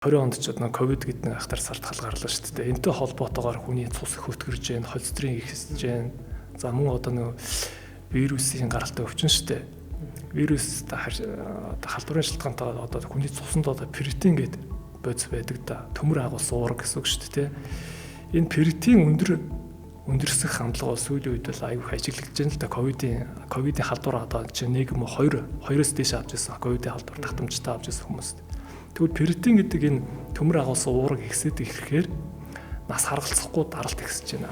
20 онд ч одоо ковид гэдэг нэг ахтар сардхал гарлаа шүү дээ. Энтэй холбоотойгоор хүний цус их хөтгөрж जैन, холестерин ихсэж जैन. За мөн одоо нэг вирусын гаралтай өвчин шүү дээ. Вирус одоо халдварын шалтгаантай одоо хүний цуснд одоо ферритин гэдэг бодис байдаг да. Төмөр агуулс уурга гэсэн үг шүү дээ. Энэ ферритин өндөрсөх хандлага бол сүүлийн үед бол аюух ажиглагдж байна л да. Ковидын халдвар одоо чинь 1 юм уу 2-оос дээш авч ирсэн. Ковидын халдвар татамжтай авч ирсэн хүмүүс. Тэгвэл ферритин гэдэг энэ төмөр агуулс уурга ихсэд ирэхээр нас харгалзахгүй даралт ихсэж байна.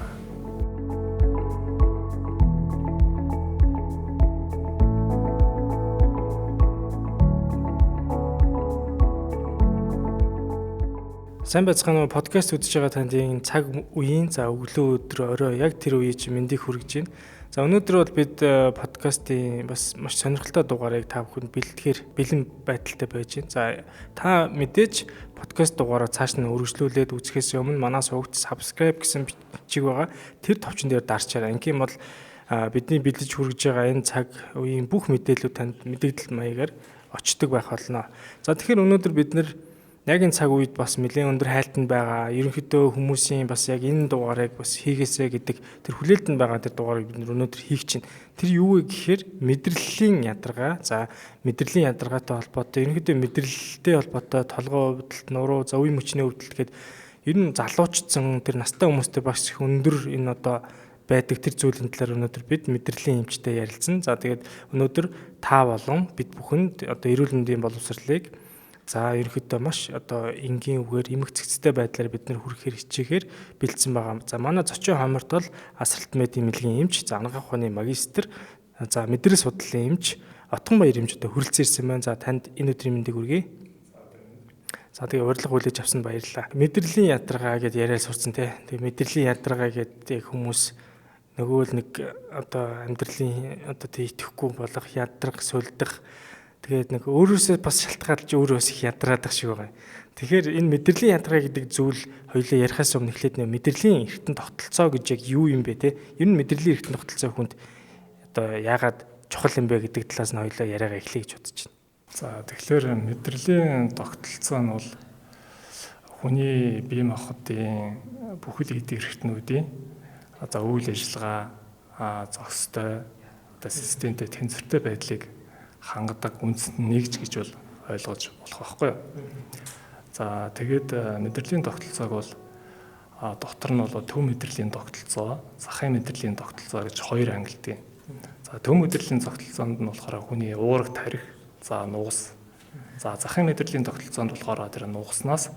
Сайн байцгаана уу, подкаст үзэж байгаа танд энэ цаг үеийн өглөө өдөр орой яг тэр үеийн чинь мэндийг хүргэж байна. За өнөөдөр бол бид подкастын бас маш сонирхолтой дугаарыг та бүхэнд бэлэн байдалтай байж байна. За та мэдээж подкаст дугаараа цааш нь өргөжлүүлээд үзэхээс өмнө манай сувагт subscribe гэсэн бичиг байгаа. Тэр товчон дээр дарчаарай. Ингийн бол бидний бэлдэж хүргэж байгаа энэ цаг үеийн бүх мэдээлүүд танд мэдээлэл маягаар очдог байх болно. За тэгэхээр өнөөдөр бид яг энэ цаг үед бас нэлээд өндөр хайлтанд байгаа. Ерөнхийдөө хүмүүсийн бас яг энэ дугаарыг бас хийгээсэ гэдэг тэр хүлээлтэнд байгаа тэр дугаарыг бид өнөөдөр хийх чинь. Тэр юу вэ гэхээр мэдрэлийн ядаргаа. За мэдрэлийн ядаргаатай холбоотой ерөнхийдөө мэдрэлтэй холбоотой толгой өвдөлт, нуруу, үе мөчний өвдөлт гэдэг ер нь залуучдсан тэр настай хүмүүстэй бас их өндөр энэ одоо байдаг тэр зүйлийн талаар өнөөдөр бид мэдрэлийн эмчтэй ярилцсан. За тэгээд өнөөдөр та болон бид бүхэнд одоо эрүүл мэндийн боловсролыг за ерөнхийдөө маш одоо энгийн үгээр эмх цэгцтэй байдлаар бид нар хүрэхээр хичээхээр бэлдсэн байгаа. За манай зочин хоморт бол асралт медийн мэлгийн эмч, за анагаах ухааны магистр, за мэдрэл судлалын эмч Отгонбаяр эмч одоо хүрэлцэн ирсэн байна. За танд энэ өдрийн мэндийг хүргэе. За тэгээ урилга хүлээж авсан баярлалаа. Мэдрэлийн ядаргаа гэдээ яриад сурцсан тий. Тэгээ мэдрэлийн ядаргаа гэдэг хүмүүс нөгөө л нэг одоо амьдралын одоо тий итгэхгүй болох ядрах, сулдах тэгээд нэг өөрөөсөө бас шалтгаалж өөрөөс их ядраадах шиг байгаа. Тэгэхээр энэ мэдрэлийн ядаргаа гэдэг зүйл хоёулаа ярихаас өмнө эхлээд мэдрэлийн эргэтэн тогтолцоо гэж яг юу юм бэ те? Ер нь мэдрэлийн эргэтэн тогтолцоо хүнд одоо яагаад чухал юм бэ гэдэг талаас нь хоёулаа яриагаа эхлэе гэж бодож байна. За тэгэхээр мэдрэлийн тогтолцоо нь бол хүний бие махбодын бүхэл эдийн эргэтнүүдийн за үйл ажиллагаа зохистой одоо системтэй тэнцвэртэй байдлыг хангадаг үндсэнд нэгж гэж бол ойлгож болох байхгүй юу. За тэгээд мэдрэлийн тогтолцоог бол дотор нь бол төв мэдрэлийн тогтолцоо, захын мэдрэлийн тогтолцоо гэж хоёр ангилдаг. За төв мэдрэлийн тогтолцоонд нь болохоор хүний уурга тарих, за нугас. За захын мэдрэлийн тогтолцоонд болохоор тэр нугаснаас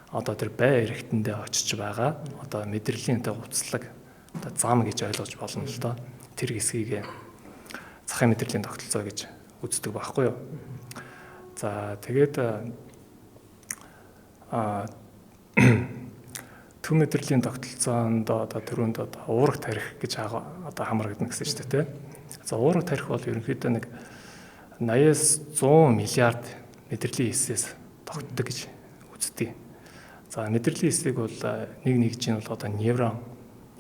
одоо тэр бай эргэтэндээ очиж байгаа одоо мэдрэлийн уцлаг одоо зам гэж ойлгож болно л доо. Тэр хэсгийг захын мэдрэлийн тогтолцоо гэж үздэг байхгүй юу. За тэгээд төв мэдрэлийн тогтолцоонд одоо түрүүнд одоо уурга тарих гэж одоо хамрагдана гэсэн чинь тийм. За уурга тарих бол ерөнхийдөө нэг 80-аас 100 миллиард мэдрэлийн хэсээс тогтдог гэж үздэг. За мэдрэлийн хэсгийг бол нэг чинь бол одоо неврон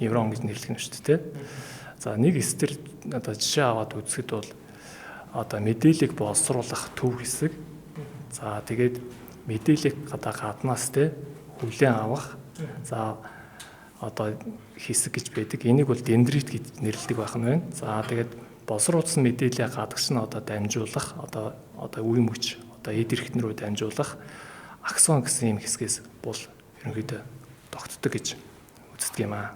гэж нэрлэх нь шүү дээ. За нэг хэсгээр одоо жишээ аваад үзэхэд бол одоо мэдээллийг боловсруулах төв хэсэг. За тэгээд мэдээллийг гаднаас те хүлээн авах. За одоо хэсэг гэж байдаг. Энийг бол дендрит гэж нэрлэдэг байх нь байна. За тэгээд боловсруулсан мэдээллийг гадагш нь одоо дамжуулах одоо үе мөч одоо эд эрхтэн рүү дамжуулах аксон гэсэн юм хэсгээс бол ерөнхийдөө тогтдог гэж үздэг юм аа.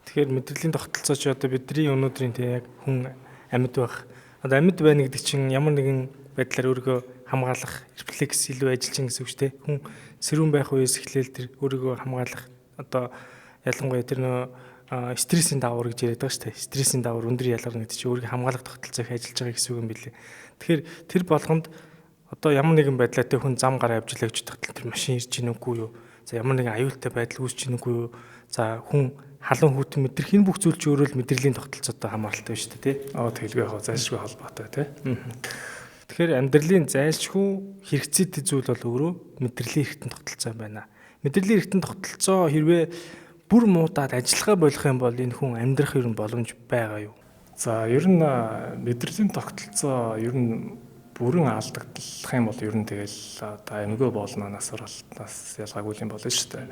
Тэгэхээр мэдрэлийн тогтолцоо чи одоо бидний өнөөдрийн тэг яг хүн амьд байх. Одоо амьд байна гэдэг чинь ямар нэгэн байдлаар өөрийгөө хамгаалах рефлекс илүү ажиллаж гэсэн үг шүү дээ. Хүн сэрүүн байх үеэс эхлээл тэр өөрийгөө хамгаалах одоо ялангуяа тэр стрессийн давуур гэж яриад байгаа шүү дээ. Стрессийн давуур өндөр ялгарна гэдэг чинь өөрийгөө хамгаалах тогтолцоог ажиллаж байгаа гэсэн үг юм билээ. Тэгэхээр тэр болгонд одоо ямар нэгэн байдлаар тэр хүн зам гараа авч илэгч тогтол тэр машин ирж гин үгүй юу? За ямар нэгэн аюултай байдал үүсч гин үгүй юу? За хүн халуун хүтэн мэдрэх энэ бүх зүйл ч өөрөө л мэдрэлийн тогтолцоотой хамааралтай шүү дээ тий. Тэгэлгүй яг зайлшгүй холбоотой тий. Тэгэхээр амьдралын зайлшгүй хэрэгцээтэй зүйл бол өөрөө мэдрэлийн эргэтэн тогтолцоо юм байна. Мэдрэлийн эргэтэн тогтолцоо хэрвээ бүр муудаад ажиллагаа болох юм бол энэ хүн амьдрах ер нь боломж байгаа юу? За ер нь мэдрэлийн тогтолцоо ер нь бүрэн алдагдах юм бол ер нь тэгэл одоо амьгөө болно насваралтаас ялгаагүй юм болно шүү дээ.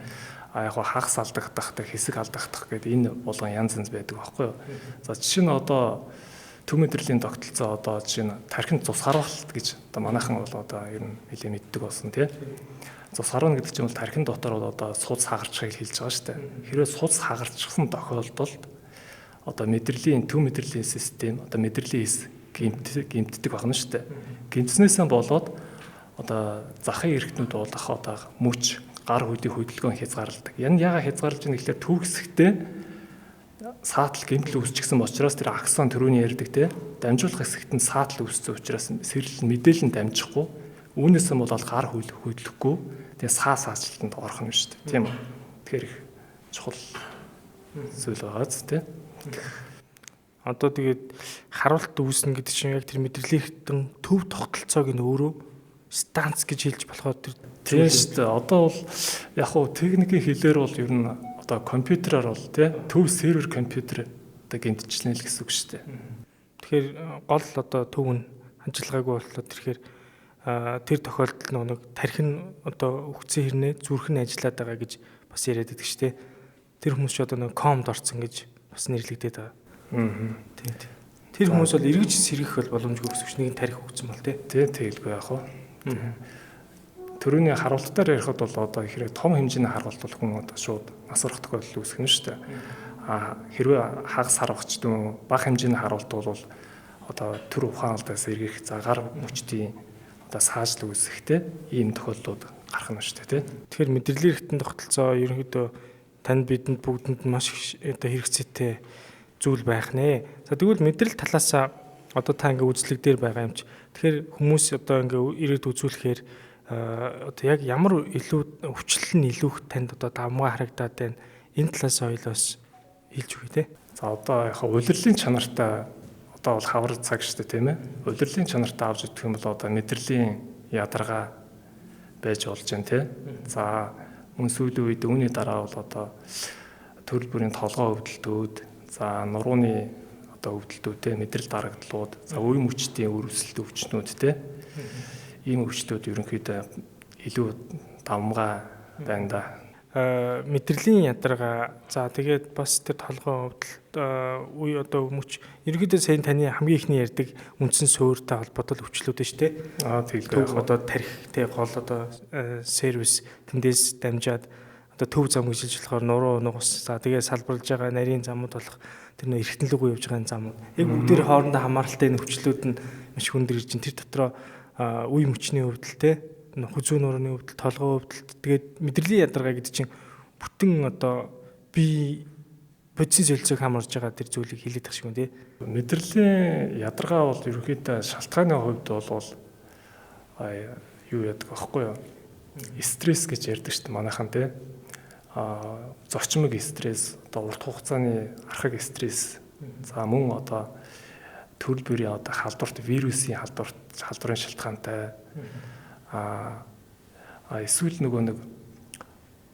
Яг хагас алдагдахтай хэсэг алдагдах гэдэг энэ болгон янз янз байдаг байхгүй юу. За жишээ нь одоо төв мэдрэлийн тогтолцоо одоо жишээ нь тархинд цус харуулт гэж одоо манайхан бол одоо ер нь нэлээ мэддэг болсон тий. Цус харуулна гэдэг чинь бол тархин дотор бол одоо судас хагарчихыг хэлж байгаа шүү дээ. Хэрвээ судас хагарчихсан тохиолдолд одоо мэдрэлийн төв мэдрэлийн систем одоо мэдрэлийн хэс гимтдэг байна шүү дээ. Гимтснээсээ болоод одоо захын эрхтнүүд болох одоо мөч гар хөдийн хөдөлгөөн хязгаарладаг. Яагаад хязгаарлаж байгаа гэхээр төв хэсэгтээ саатал гэмтэл үүсчихсэн учраас тэр аксон төрөний ярьдаг те дамжуулах хэсэгт нь саатал үүссэн учраас сэрэл мэдээлэл нь дамжихгүй үүнээсээ болоод гар хөдлөхгүй тэгээ саасаалтанд орох нь шүү дээ. Тийм үү. Тэгэхээр их чухал зүйл байгаа зү те. Одоо тэгээд харуулт үүснэ гэдэг чинь яг тэр мэдрэлийнхэн төв тогтолцоог нь өөрөө станц гэж хэлж болохоор тэр тийм шүү дээ. Одоо бол яг хуу техникийн хэлээр бол ер нь одоо компьютераар бол тий төв сервер компьютер одоо гэмтчихлээ л гэсэн үг шүү дээ. Тэгэхээр гол одоо төв нь ханжилгаагүй боллоо тэрхээр тэр тохиолдолд нэг тархин одоо өгцөн хэрнээ зүрхэн ажиллаад байгаа гэж бас яриад байдаг шүү дээ. Тэр хүмүүс ч одоо нэг комд орсон гэж бас нэрлэгдээд байгаа. Тийм. Тэр хүмүүс бол эргэж сэргэх бол боломжгүй гэсэн үг нэг тарих өгсөн бол тий. Тэгэлгүй яах вэ? Төрөний харуултаар ярихад бол одоо ихрэг том хэмжээний харуулт бол хүн одоо шууд насрах тохиолдол үүсгэн шүү дээ. Хэрвээ хагас харвахч дүү бага хэмжээний харуулт бол одоо төр ухаалтаас эргэх загар мөчтийн одоо саажл үүсэхтэй ийм тохиолдлууд гарах нь шүү дээ тий. Тэгэхээр мэдрэлийн эрхтэн тогтолцоо ерөнхийдөө танд бидэнд бүгдэнд маш одоо хэрэгцээтэй зүйл байх нэ. За тэгвэл мэдрэл талаасаа одоо та ингээ үзлэг дээр байгаа юм чи. Тэгэхээр хүмүүс одоо ингээ ирээд үзүүлэхээр одоо яг ямар илүү өвчлөл нь илүү танд одоо давмгаа харагдаад байна. Энэ талаас ойлоос хэлж өгье те. За одоо яг улирлын чанартай одоо бол хавар цаг шүү дээ тийм ээ. Улирлын чанартай авч идэх юм бол одоо мэдрэлийн ядаргаа байж болж байна те. За мөн сүүлийн үед үүний дараа бол одоо төрөл бүрийн толгой өвдөлтүүд за нурууны одоо өвдөлтүүдтэй мэдрэл дарагдлууд за үе мөчтийн өрөвсөлт өвчнүүд те ийм өвчтүүд ерөнхийдөө илүү давмгай байна да. Мэдрэлийн ядаргаа за тэгээд бас тэр толгой өвдөлт үе одоо мөч ерөнхийдөө сайн таны хамгийн ихний ярьдаг үндсэн суурьтай холбоотой өвчлүүд шүү дээ. Тэгэлгүй одоо тархитэй гол одоо сервис тэндээс дамжаад одоо төв зам гэж хэлж болохоор нуруу нугас за тэгээ салбарлаж байгаа нарийн замууд болох тэр нөө эргэтнэлгүй явж байгаа замууд яг бүгдээр хоорондоо хамааралтай нөхцлүүд нь маш хүндэр ирж байна. Тэр дотроо үе мөчний өвдөлтэй хүзүү нурууны өвдөлт толгой өвдөлт тэгээд мэдрэлийн ядаргаа гэдэг чинь бүтэн одоо би бодисын солилцоог хамарж байгаа тэр зүйлийг хэлээд тах шиг юм тий. Мэдрэлийн ядаргаа бол ерөнхийдөө шалтгааны хувьд бол юу яадаг аахгүй юу? Стресс гэж ярьдаг шүү дээ манайхан тий. Зочмог стресс, одоо урт хугацааны архаг стресс. За мөн одоо төрөл бүрийн одоо халдварт вирусын халдварын шалтгаантай эсвэл нөгөө нэг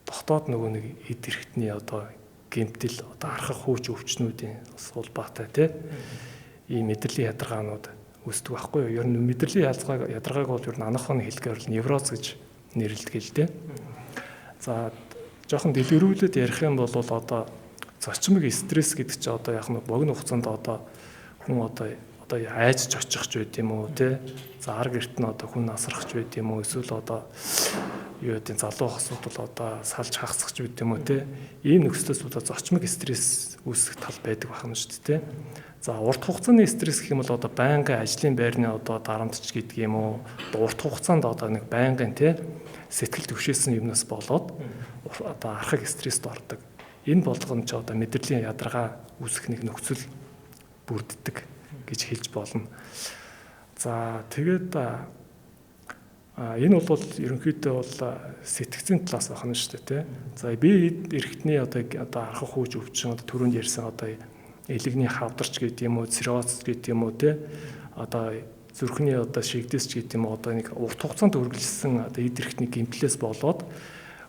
дотоод нөгөө нэг эд эрхтний одоо гэмтэл одоо архах хууч өвчнүүдийн улбаатай тий ийм мэдрэлийн ядаргаанууд үүсдэг байхгүй юу? Ер нь мэдрэлийн ядаргааг бол ер нь анхны хэлгээр невроз гэж нэрлэдэг л дээ. За жоохон дэлгэрүүлээд ярих юм бол одоо зочмог стресс гэдэг чинь одоо яг нэг богино хугацаанд одоо хүн одоо айжж очихч байд юм уу те. За арга эрт нь одоо хүн насрахч байд юм уу эсвэл одоо юу гэдэг залуу хосууд бол одоо салж хагасгч байд юм уу те. Ийм нөхцлөөс одоо зочмог стресс үүсэх тал байдаг байна шүү дээ те. За урт хугацааны стресс гэх юм бол одоо байнгын ажлын байрны одоо дарамтч гэдэг юм уу. Урт хугацаанд одоо нэг байнгын те сэтгэл төвшөөсөн юмнаас болоод одоо архаг стресст ордог. Энэ болгоно ч одоо мэдрэлийн ядаргаа үүсэх нэг нөхцөл бүрддэг гэж хэлж болно. За тэгээд энэ бол ерөнхийдөө бол сэтгцийн талаас байна шүү дээ тий. За би эргэтний одоо архах хууч өвчин одоо түрүүнд ярьсан одоо элегний хавдарч гэдэг юм уу, цирроз гэдэг юм уу тий. Одоо зүрхний одоо шигдэс гэдэг юм уу одоо нэг урт хугацаанд үргэлжилсэн одоо эд эрхтний гэмтлээс болоод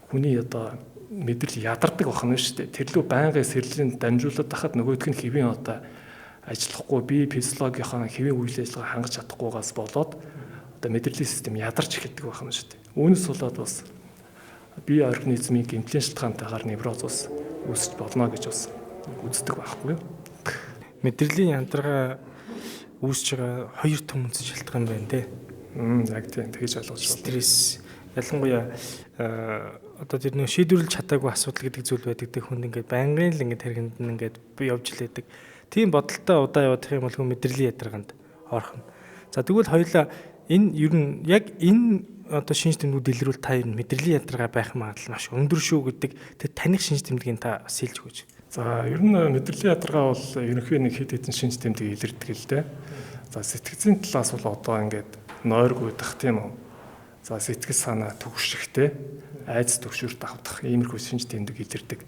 хүний одоо мэдрэл ядардаг байна шүү дээ. Тэрлүү байнгын сэрлийн дамжуулаад тахад нөгөөдг нь хэвэн одоо ажиллахгүй бие физиологийнхаа хэвэн үйл ажиллагаа хангаж чадахгүйгаас болоод одоо мэдрэлийн систем ядарч эхэлдэг байх юм шүү дээ. Үүнээс болоод бас бие организмын гэмтлийн шалтгаантайгаар невроз бас үүсэж болно гэж бас үздэг байхгүй юу? Мэдрэлийн ядаргаа үүсэж байгаа хоёр том үндэс шалтгаан байна те. Яг тийм тэгж ойлгож байна. Стресс ялангуяа одоо тэр нөө шийдвэрлэж чадаагүй асуудал гэдэг зүйл байдаг те, хүнд ингээд байнгын л ингээд хэрэгэнд нь ингээд явж лээдэг. Тийм бодолтой удаа явах юм бол хүн мэдрэлийн ядаргаанд орхон. За тэгвэл хоёулаа энэ ер нь яг энэ одоо шинж тэмдгүүд илрүүл та ер нь мэдрэлийн ядаргаа байх магадлал маш өндөр шүү гэдэг тэр таних шинж тэмдгийг та бас хэлж өгөөч. За ер нь мэдрэлийн ядаргаа бол ерөнхийдөө нэг хэд хэдэн шинж тэмдэг илэрдэг л дээ. За сэтгцийн талаас бол одоо ингээд нойргуудах тийм үү. За сэтгэл санаа төгшрөхтэй, айдас төвшөрт давтах иймэрхүү шинж тэмдэг илэрдэг.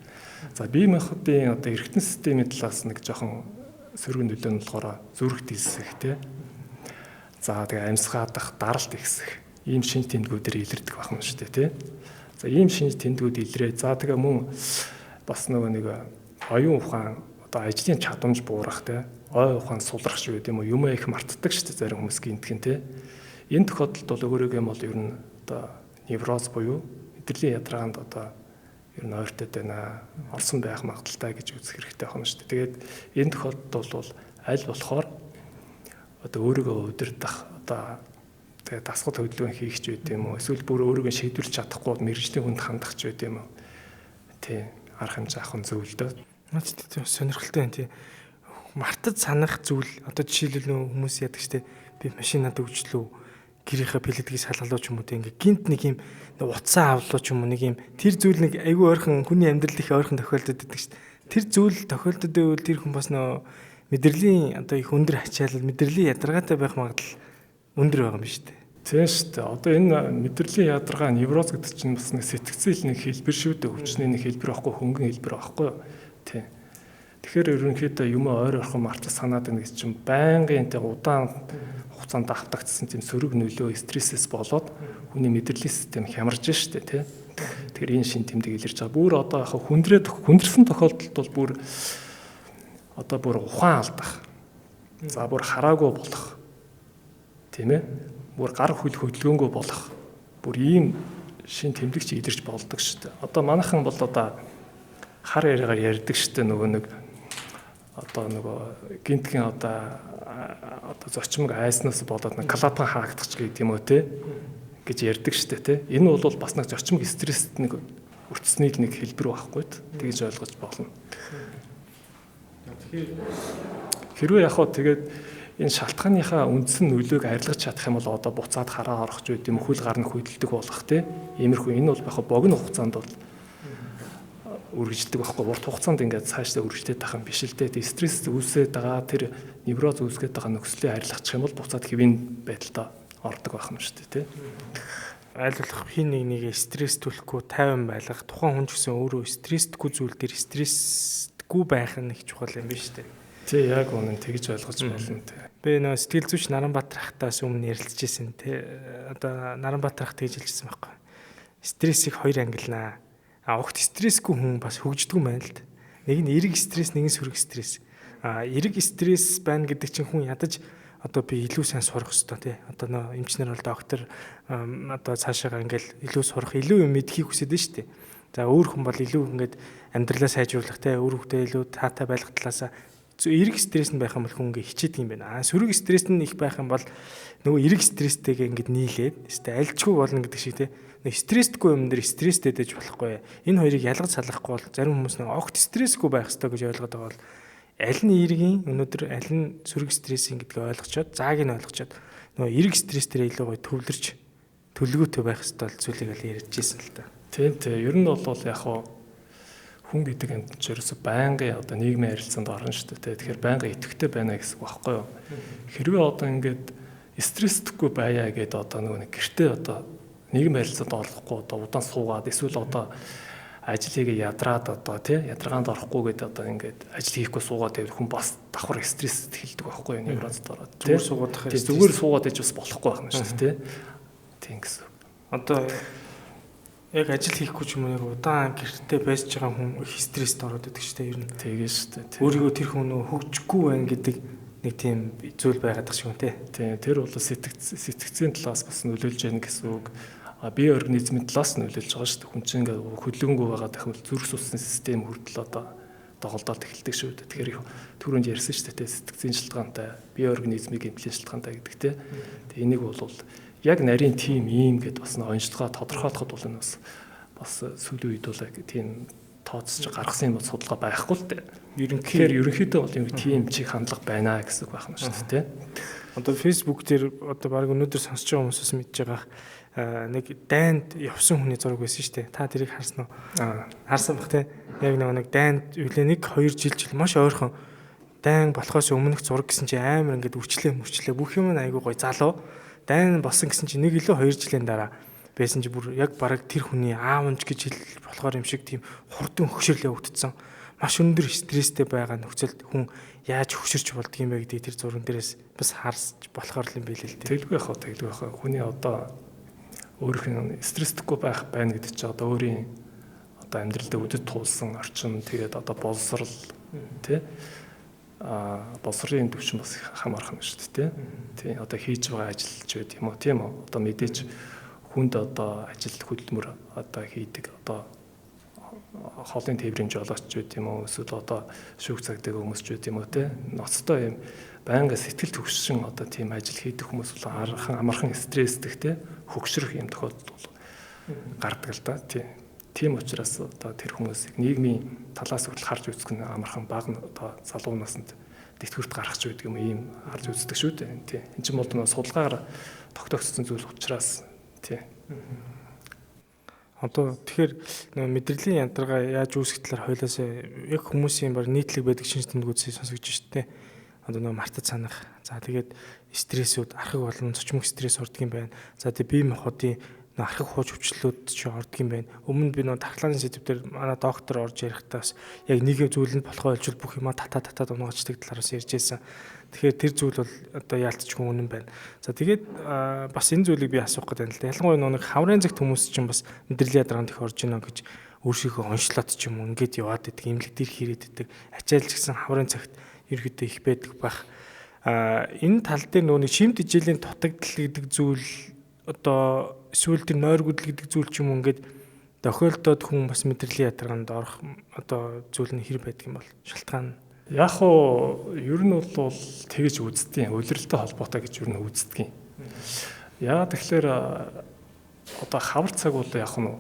За бие махбодын одоо эргэтэн системийн талаас нэг жоохон сөрөг нөлөө нь болохоор зүрх дэлсэх тий. За тэгээ амьсгаадах, даралт ихсэх ийм шинж тэмдгүүдээр илэрдэг байх юм шүү дээ тий. За ийм шинж тэмдгүүд илрээ. За тэгээ мөн бас нөгөө нэг оюун ухаан одоо ажлын чадамж буурах тий. Ой ухаан сулрах шүү гэдэг юм уу, юм их мартдаг шүү дээ зарим хүмүүс гинтхэн тий. Энэ тохиолдолд бол өөрөөгөө юм бол ер нь одоо невроз буюу мэдрэлийн ядаргаанд одоо ер нь ойртоод байна, орсон байх магадaltaй гэж үзэх хэрэгтэй байна шүү дээ. Тэгээд энэ тохиолдолд бол аль болохоор одоо өөрийгөө удирдах одоо тэгээд дасгал хөдөлгөөн хийх ч байд юм уу, эсвэл бүр өөрийгөө шийдвэрлэж чадахгүй мэрэгжлийн хүнд хандах ч байд юм уу. Тий, арга хэмжээ авах зөв л дөө. Маш тийм сонирхолтой байна тий. Мартаж санах зүйл одоо жишээлбэл нөө хүмүүс яадаг штэ би машин надад өгчлөө гэрийнхээ пилэдгийг салгалуу ч юм уу тийм ингээ гинт нэг юм утсаа авлуу ч юм уу нэг юм тэр зүйл нэг айгүй ойрхон хүний амьдрал их ойрхон тохиолдод байдаг шүү дээ. Тэр зүйл тохиолдод байвал тэр хүн бас нөө мэдрэлийн одоо их өндөр ачаалал мэдрэлийн ядаргаатай байх магадлал өндөр байгаа юм шүү дээ. Тийм шүү дээ. Одоо энэ мэдрэлийн ядаргаа невроз гэдэг чинь бас нэг сэтгцэл нэг хэлбэр шүү дээ. Өвчний нэг хэлбэр байхгүй хөнгөн хэлбэр байхгүй юу? Тийм. Тэгэхээр ерөнхийдөө юм ойр орхон мартаж санаад байна гэж чинь байнгын тэг удаан хугацаанд автагдсан тийм сөрөг нөлөө стрессээс болоод хүний мэдрэлийн систем хямарж штэ тий. Тэгэхээр энэ шин тэмдэг илэрч байгаа. Бүр одоо яг хүндрсэн тохиолдолд бол бүр одоо бүр ухаан алдах. За бүр хараагүй болох. Тийм ээ. Бүр гар хөдөлгөөнгөө болох. Бүр ийм шин тэмдэг чи илэрч болдог штэ. Одоо манайхан бол одоо хар яриагаар ярьдаг штэ нөгөө нэг одоо нөгөө гинтгийн одоо зочмог айснаас болоод нэг клапан хаагдах гэдэг юм уу те гэж ярьдаг штэ те. Энэ бол бас нэг зочмог стресст нэг өртсний нэг хэлбэр байхгүй тэгж ойлгож болно. Хэрвээ яг хөө тэгээд энэ шалтгааныхаа үндсэн нөлөөг арилгаж чадах юм бол одоо буцаад хараа орох ч үгүй юм хөл гарна хөдөлдөг болох те. Иймэрхүү энэ бол яг богино хугацаанд бол үргэлжлэдэг байхгүй урт хугацаанд ингээд цаашдаа үргэлжлээд байгаа юм биш л дээ. Стресс үүсээд байгаа тэр невроз үүсгээд байгаа нөхцөлийг арилгачих юм бол буцаад хэвийн байдалтай ордог байх юм шүү дээ тий. Аль болох хин нэг стресс төлөхгүй тайван байлгах тухайн хүн ч гэсэн өөрөө стресстгүй зүйл дээр стресстгүй байх нь их чухал юм биш үү? Тий яг үнэн тэгж ойлгож болно тий. Би нөө сэтгэл зүйч Наранбаатар ахтаас өмнө ярилцж ирсэн тий. Одоо Наранбаатар ахт гэж хэлжсэн байхгүй. Стрессийг хоёр ангилнаа. Огт стрессгүй хүн бас хөгждөг юм байна л да. Нэг нь эрг стресс, нэг нь сөрөг стресс. Эрг стресс байна гэдэг чинь хүн ядаж одоо би илүү сайн сурах хэрэгтэй тий. Одоо нөө эмчнэр бол доктор одоо цаашаа ингээл илүү сурах, илүү юм мэдхийг хүсэж байна шүү дээ. За өөр хүн бол илүү ингээд амьдралаа сайжруулах тий, өөр хөвгтөө илүү таатай байх талаасаа эрг стресс нь байх юм бол хүн ингээд хичээдэг юм байна. Сөрөг стресс нь их байх юм бол нөгөө эрг стресстэйгээ ингээд нийлээд тий альчгүй болно гэдэг шиг тий. Стрессдгүй юм дээр стресстэй дэж болохгүй. Энэ хоёрыг ялгаж салгахгүй бол зарим хүмүүс нэг огт стрессгүй байх хэрэгтэй гэж ойлгоод байгаа бол аль нь эргийн өнөөдөр аль нь сөрөг стрессийн гэдгийг ойлгочоод зааг нь ойлгочоод нөгөө эрг стресс дээр илүү гоё төвлөрч төлөвлөгөөтэй байх хэрэгтэй зүйлийг л ярьж ирсэн л та. Тийм тийм. Ер нь бол яг хүн гэдэг юм чинь ерөөсө байнгын одоо нийгмийн харилцаанд орно шүү дээ. Тэгэхээр байнгын идэвхтэй байна гэсэн үг байхгүй юу? Хэрвээ одоо ингээд стресстгүй байя гэдэг одоо нөгөө нэг гэртээ одоо нийгмийн харилцаанд орохгүй одоо удаан суугаад эсвэл одоо ажлыг ядраад одоо тий ядаргаанд орохгүй гэдэг одоо ингээд ажил хийхгүй суугаад байвал хүн бас давхар стресст хэлдэг байхгүй юу неврозд ороод тий зүгээр суугаад иж бас болохгүй байна шүү дээ тий гэсэн. Одоо яг ажил хийхгүй ч юм уу яг удаан гэртээ байж байгаа хүн их стресст ороод идэг шүү дээ ер нь. Тэгээ шүү дээ. Өөрийгөө тэр хүн нөө хөгжихгүй байх гэдэг нэг тийм зүйл байгаад тах шиг үнтэй. Тийм тэр бол сэтгцийн талаас бас нөлөөлж яах гэсэн үг. Бие организмын талаас нөлөөлж байгаа шүү дээ. Хүн чинь ингээд хөдөлгөөнгүй байгаа дахин зүрх судасны систем хүртэл одоо доголдоод эхэлдэг шүү дээ. Тэгэхээр түрүүнд ярьсан шүү дээ сэтгцийн шалтгаантай, бие организмыг эмнэлгийн шалтгаантай гэдэг те. Тэгээ энийг бол яг нарийн тим ийм гэд бас онцлогоо тодорхойлоход бол энэ бас сүүлийн үед бол яг тийм тооцож гаргасан юм бол судалгаа байхгүй л дээ. Ерөнхийдөө бол юм тийм чиг хандлага байна гэсэн үг байна шүү дээ. Одоо Facebook дээр одоо баг өнөөдөр сонсож байгаа хүмүүсээс мэдж байгаа нэг дайнд явсан хүний зураг байсан шүү дээ. Та тэрийг харсан уу? Харсан бах те. Яг нэг дайнд үлээ 1-2 жил маш ойрхон дайн болохоос өмнөх зураг гэсэн чинь амар ингээд үрчлээ бүх юм айгүй гоё залуу. Дайн болсон гэсэн чинь 1 илүү 2 жилийн дараа байсан чи бүр яг бараг тэр хүний аавч гэж хэл болохоор юм шиг тийм хурдан хөшөрлөө өвдсөн. Маш өндөр стресстэй байгаа нөхцөлд хүн яаж хөшөрч болдгийм бэ гэдэг тэр зурган дээрээс бас харж болохоор юм байл л дээ. Тэглгүй яхаа. Хүний одоо өөрийнх нь стресстгүй байх байна гэдэг чинь одоо өөрийн одоо амьдралдаа үдэд туулсан орчин тэгээд одоо боловсрал тий боловсролын төвчин бас хамаарх нь шүү дээ тий. Одоо хийж байгаа ажил ч байт юм уу тийм үү. Одоо мэдээж хүнд одоо ажил хөдөлмөр одоо хийдэг одоо хоолын тээврийн жолооч байт юм уу эсвэл одоо шүүх цагдаа хүмүүс ч байт юм уу те ноцтой юм байнга сэтгэл төвшин одоо тийм ажил хийдэг хүмүүс бол амархан стресстэй те хөгшрөх юм тохиолдол бол гардаг л да тийм учраас одоо тэр хүмүүсийг нийгмийн талаас хүртэл харж үзэх нь амархан бага одоо залуу наснд тэтгэврт гаргах ч байдаг юм ийм харж үздэг шүү дээ тий энэ ч юм бол судалгаагаар тогтоогдсон зүйл учраас тий одоо тэгэхээр мэдрэлийн яндаргаа яаж үүсгэх талаар хойлоосоо яг хүмүүсийн баг нийтлэг байдаг шинж тэмдгүүдийг сонсогдож штэ. Одоо мартаж санах. За тэгээд стрессүүд архаг болон цочмог стресс ордог юм байна. За тэгээд бие махбодын архаг хууч өвчлөлүүд ч ордог юм байна. Өмнө би тархлааны сэдвээр манай доктор орж ярихдаас яг нэг зүйлэнд болохоо олжвол бүх юма татаад унгачдаг талаараас ярьж байсан. Тэгэхээр тэр зүйл бол одоо яалтчгүй үнэн байна. За тэгээд бас энэ зүйлийг би асуух гэдэг юм л да. Ялангуяа нэг хаврын цагт хүмүүс чинь бас мэдрэлийн ядаргаанд их орж ийнө гэж өөрсдөө онцлоод ч юм уу ингээд яваад идэг, имлэг дэр хийрээд идэг. Ачаал ч гэсэн хаврын цагт ерөөдөө их байдаг байх. Энэ тал дээр нөгөө шимт хичээлийн дутагдал гэдэг зүйл одоо эсвэл тэр нойргүдэл гэдэг зүйл ч юм уу ингээд тохиолдоод хүн бас мэдрэлийн ядаргаанд орох одоо зүйл нь хэр байдаг юм бол шалтгаан яг уу ер нь бол тэгж үздیں۔ Улиралтай холбоотой гэж ер нь үздیں۔ Яа тэгэхээр одоо хавар цаг бол яг нь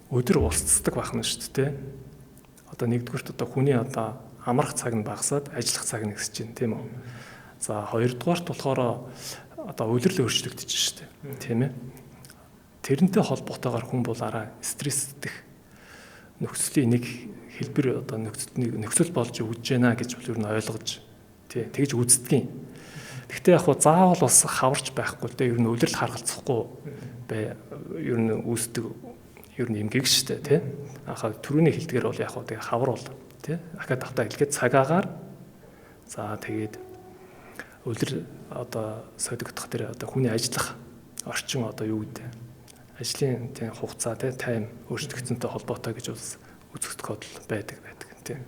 өдөр уулздаг байх нь шүү дээ. Одоо нэгдүгürt одоо хүний одоо амрах цаг нь багасаад ажиллах цаг нь ихсэж байна тийм үү. За хоёрдугаарт болохоор одоо улирал өөрчлөгдөж шүү дээ. Тийм ээ. Тэрнтэй холбоотойгоор хүн бол арай стрессдэх нөхцөлийн нэг хэлбэр одоо нөхцөл болж өгж байна гэж бол ер нь ойлгож тэгж үздэг. Гэхдээ яг хуу заавал бас хаварч байхгүй л дээ ер нь улирал харгалзахгүй бай ер нь үүсдэг ер нь эмгэг штэ тий. Ахаа түрүүний хэлдгээр бол яг хуу тэгээ хавар бол тий. Ахаа тавтаа хэлгээд цагаагаар за тэгээд улирал одоо содогдох дээр одоо хүний ажиллах орчин одоо юу гэдэг ажлын тий хугацаа тий тайм өөрчлөгдсөнтэй холбоотой гэж бас үзэгдэх код байдаг тийм.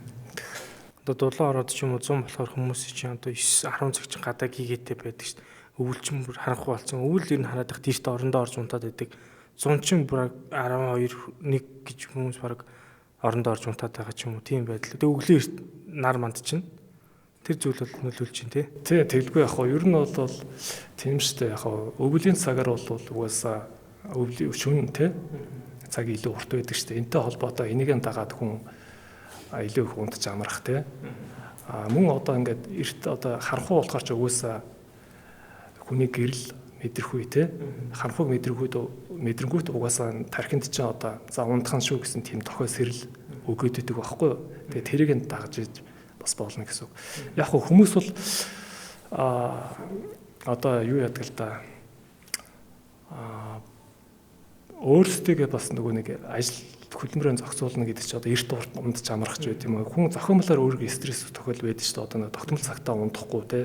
Одоо дулаан ороод ч юм уу 100 болохоор хүмүүс чинь одоо 9 10 цаг чинь гадаа гигээтэй байдаг шүү дээ. Өвөл чинь бүр харахгүй болсон. Өвөл ер нь хараад их дээрт орондоо орж унтаад байдаг. 100 чинь бүр 12 1 гэж хүмүүс баг орондоо орж унтаад байгаа ч юм уу тийм байдал. Тэгээ өглөө эрт нар манд чинь тэр зүйл бол нөлөөлж чинь тий. Тэгэлгүй яг хоо ер нь бол тийм шүү дээ. Яг хоо өвлийн цагаар бол угаасаа өвлийн шүн тий цаг илүү урт байдаг шүү дээ. Энтэй холбоотой энийгээ дагаад хүн илүү их унтж амрах тий. Мөн одоо ингээд эрт одоо харанхуй болохоор ч угаасаа хүний гэрэл мэдрэхгүй тий. Харанхуйг мэдрэнгүүт угаасаа тархинд чинь одоо за унтхан шүү гэсэн тийм тохиол сэрэл өгөөд идэг байхгүй юу. Тэгээ тэрийг нь дагж иж бас болно гэсэн үг. Яг хөө хүмүүс бол одоо юу яадаг л да өөрсдөө бас нөгөө нэг ажил хөдөлмөрөөр зохицуулна гэдэг чинь одоо эрт урт ундаж амрах ч байт юм уу. Хүн зохиомлоор өөрийгөө стресс тохиол байдаг шүү дээ. Одоо нэг тогтмол цагтаа унтахгүй те.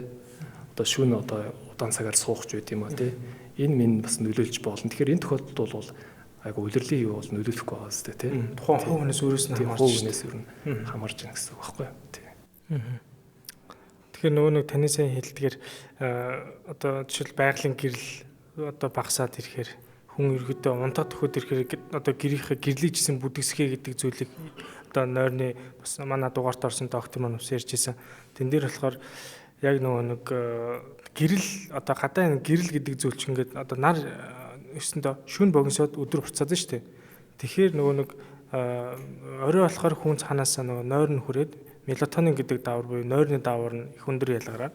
Одоо шүүн одоо удаан цагаар суух ч байт юм уу те. Энэ минь бас нөлөөлж болно. Тэгэхээр энэ тохиолдолд бол айгу улирлын юу бол нөлөөлөхгүй байгаа зү те. Тухайн хувь хүнээс өөрөөс нь хамаарч байна гэсэн үг байхгүй юу. Тэгэхээр нөгөө нэг таны сайн хэлдгээр одоо жишээл байгалийн гэрэл одоо багасаад ирэхээр хүн ерөөдөө унтаад төхөд ирэхээр одоо гэрлийг жисэн бүдгсхээ гэдэг зүйлийг одоо нойрны бас манай дугаарт орсон доктор маань ус ярьжсэн. Тэн дээр болохоор яг нөгөө нэг гэрэл одоо гадаа гэрэл гэдэг зүйл чинь ингээд одоо нар өсөндөө шүн богиносоод өдөр буцаад шүү дээ. Тэгэхээр нөгөө нэг орой болохоор хүн цаанаасаа нөгөө нойр нь хүрээд мелатонин гэдэг даавар буюу нойрны даавар нь их өндөр ялгараад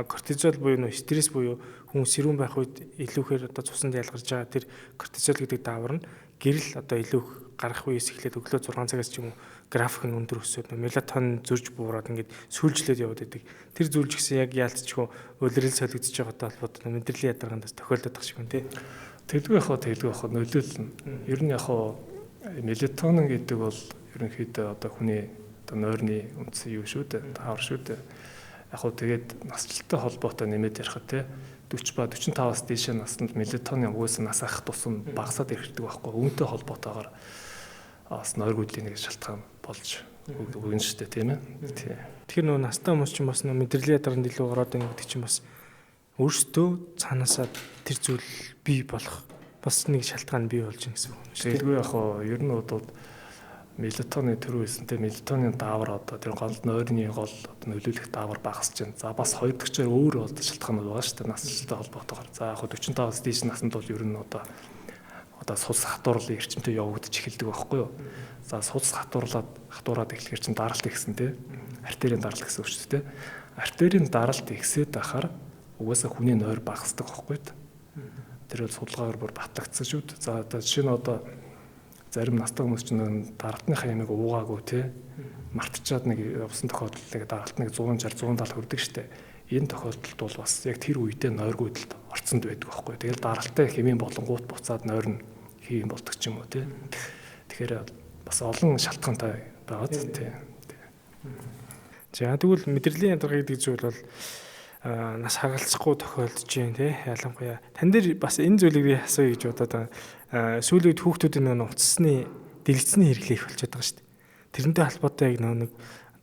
кортизол буюу нөө стресс буюу хүн сэрүүн байх үед илүүхээр одоо цуснд ялгарч байгаа тэр кортизол гэдэг даавар нь гэрэл одоо илүү гарах үеэс эхлээд өглөө 6 цагаас ч юм уу график нь өндөр өсөд мелатонин зөрж буураад ингээд сүүлжлээд яваад байдаг. Тэр зүйл ч гэсэн яг яалтчгүй улирал солигдож байгаатай холбоотой мэдрэлийн ядаргаандас тохиолдоод байгаа шиг юм тий. Тэглгүй яхаа нөлөөлнө. Ер нь яхаа мелатонин гэдэг бол ерөнхийдөө одоо хүний одоо нойрны үндсэн юу шүү дээ. Таавар шүү дээ. Яг хөө тэгээд насжилттай холбоотой нэмээд ярихад те 40 ба 45-аас дээш наснд мелатонин угаасаа нас ах тусам багасаад ирдэг байхгүй. Үүнтэй холбоотойгоор бас нойр гүйдлийн нэг шалтгаан болж өгнө шүү дээ тийм ээ. Тэгэхээр нөгөө настай хүмүүс ч бас нөгөө мэдрэлийн ядарганд илүү ороод байгаа гэдэг чинь бас өөрсдөө цаанаасаа тэр зүйл бий болох бас нэг шалтгаан бий болж байна гэсэн үг шүү дээ. Тэгэлгүй яг хоо ер нь удаад мелатонин төрөө хийсэнтэй мелатонин даавар одоо тэр гол нойрны гол нөлөөлөх даавар багасч байна. За бас хоёр дахь өөр бол шалтгаанууд байгаа шүү дээ. Насжилттай холбоотойгоор. За яг 45-аас дээш наснд бол ер нь одоо судас хатуурлын эрчимтэй явагдаж эхэлдэг байхгүй юу. За судас хатуураад эхлэхэр чинь даралт ихсэн тий. Артерийн даралт гэсэн үг шүү дээ. Артерийн даралт ихсээд байхаар угаасаа хүний нойр багасдаг байхгүй юу. Тэр бол судалгаагаар бүр батлагдсан шүү дээ. За одоо жишээ нь одоо зарим настай хүмүүс чинь даралтныхаа ямиг уугаагүй тий мартчихад нэг явсан тохиолдолд даралт нэг 160 170 хүрдэг штэ. Энэ тохиолдолд бол бас яг тэр үедээ нойргүйдэлд орцсонд байдаг байхгүй. Тэгэл даралттай хэмээн болонгууд буцаад нойр нь хийм болдог ч юм уу тий. Тэгэхээр бас олон шалтгаантай байгаа тий. За тэгвэл мэдрэлийн ядарга гэдэг зүйл бол нас хагалцахгүй тохиолдож байна тий. Ялангуяа тань дээр бас энэ зүйлийг би асууя гэж бодоод байгаа. Сүүлийн үед хүүхдүүдийн нөгөө уцсны дэлгэцний хэрэглээ их болчиход байгаа шүү дээ. Тэрнтэй холбоотой яг нэг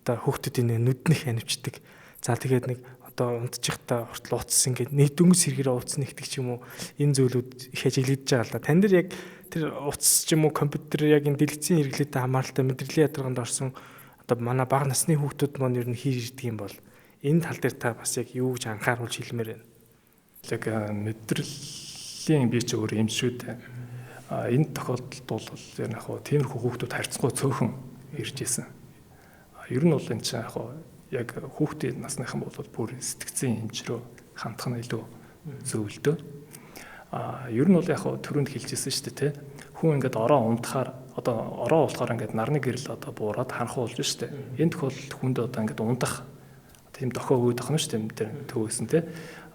одоо хүүхдүүдийн нүднийх анивчдаг. За тэгээд нэг одоо унтчихтаа хүртэл уцс ингээд нэг дөнгөс хэрэгээр уцс нэгтгэж юм уу энэ зүйлүүд их ажиглагдж байгаа л да. Тань дээр яг тэр уцс ч юм уу компьютер яг энэ дэлгэцийн хэрэглээтэй хамааралтай мэдрэлийн ядарганд орсон одоо манай бага насны хүүхдүүд маань ер нь хийж ирдэг юм бол энэ тал дээр та бас яг юу гэж анхааруулж хэлмээр байна. Яг мэдрэлийн би ч өөр юм шүү дээ. Энэ тохиолдолд бол яг тиймэрхүү хүүхдүүд харьцангуй цөөхөн ирж исэн. Ер нь бол энэ чинь яг хүүхдийн насныхан бол бүр сэтгцийн хэмжрөө хандах нь илүү зөвлөдөө. Ер нь бол яг түрүүнд хэлжсэн шүү дээ, тэ. Хүн ингээд ороо унтахаар одоо ороо болохоор ингээд нарны гэрэл одоо буураад ханхуу болж шүү дээ. Энэ тохиолдолд хүнд одоо ингээд унтах тийм дохио өгöd ахна шүү дээ, тэр төвөөсөн, тэ.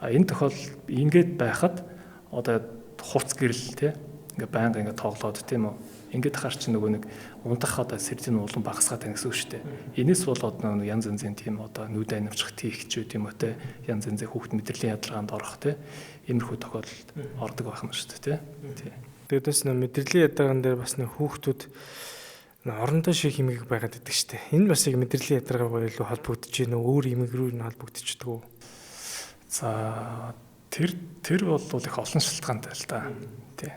Энэ тохиолдолд ингээд байхад одоо хувц гэрэл, тэ. Ингээд байнга ингээд тоглоод тийм үү. Ингээд хаар чи нөгөө нэг унтах одоо сэрдийн улан багасгаад байна гэсэн үг шүү дээ. Энэс болоод нөгөө янз янзын тийм одоо нүд анивчих тийхч үү тийм үү те янз янзын хүүхд мэдрэлийн ядаргаанд орох те иймэрхүү тохиолдолд ордог байх нь шүү дээ те. Тэгээд бас нөгөө мэдрэлийн ядаргаан дээр бас нөгөө хүүхдүүд орондоо шиг хэмээг байгаад байдаг шүү дээ. Энэ бас яг мэдрэлийн ядаргаагаа илүү холбогдож байна уу? Өөр хэмээг рүү нь холбогдчихдаг уу? За тэр бол их олон шалтгаантай л да. Тий.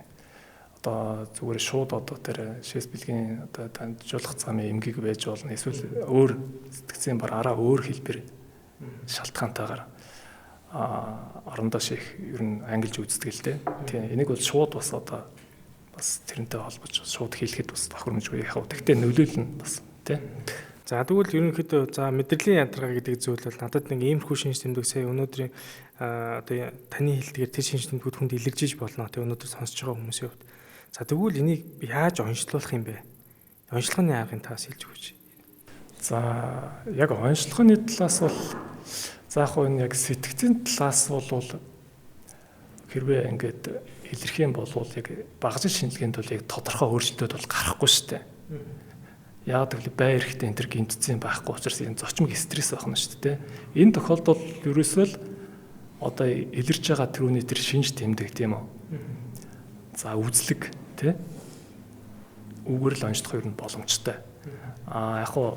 Одоо зүгээр шууд одоо тэр шээс бэлгийн одоо таньжуулах замын эмгэг байж болно. Эсвэл өөр сэтгцийн бар араа өөр хэлбэр шалтгаантайгаар орондоо шиг ер нь ангилж үздэг л дээ. Тийм энийг бол шууд бас одоо бас тэрнтэй холбож шууд хэлэхэд бас тохиромжгүй яхав. Тэгтээ нөлөөлнө бас тийм. За тэгвэл ерөнхийдөө за мэдрэлийн ядаргаа гэдэг зүйл бол надад нэг иймэрхүү шинж тэмдэг сая өнөөдрийн одоо таны хэлдгээр тэр шинж тэмдгүүд хүнд илэржиж болно. Тэгээ өнөөдөр сонсож байгаа хүмүүсийн хувьд. За тэгвэл энийг яаж онцлуулах юм бэ? Онцлогооны аргыг таас хэлж өгөөч. За яг онцлогооны талаас бол заах нь яг сэтгцийн талаас бол хэрвээ ингээд илэрх юм бол яг багажил шинжилгээнд бол яг тодорхой өөрчлөлтүүд бол гарахгүй шүү дээ. Яг л бай эрэхтэй энэ төр гинтцэн байхгүй учраас энэ зочмог стресс байна шүү дээ. Энэ тохиолдолд ерөөсөө л одоо илэрж байгаа тэрүүний тэр шинж тэмдэг тийм үү? За үзлэг тий үгээр л онцлох юм боломжтой. Яг уу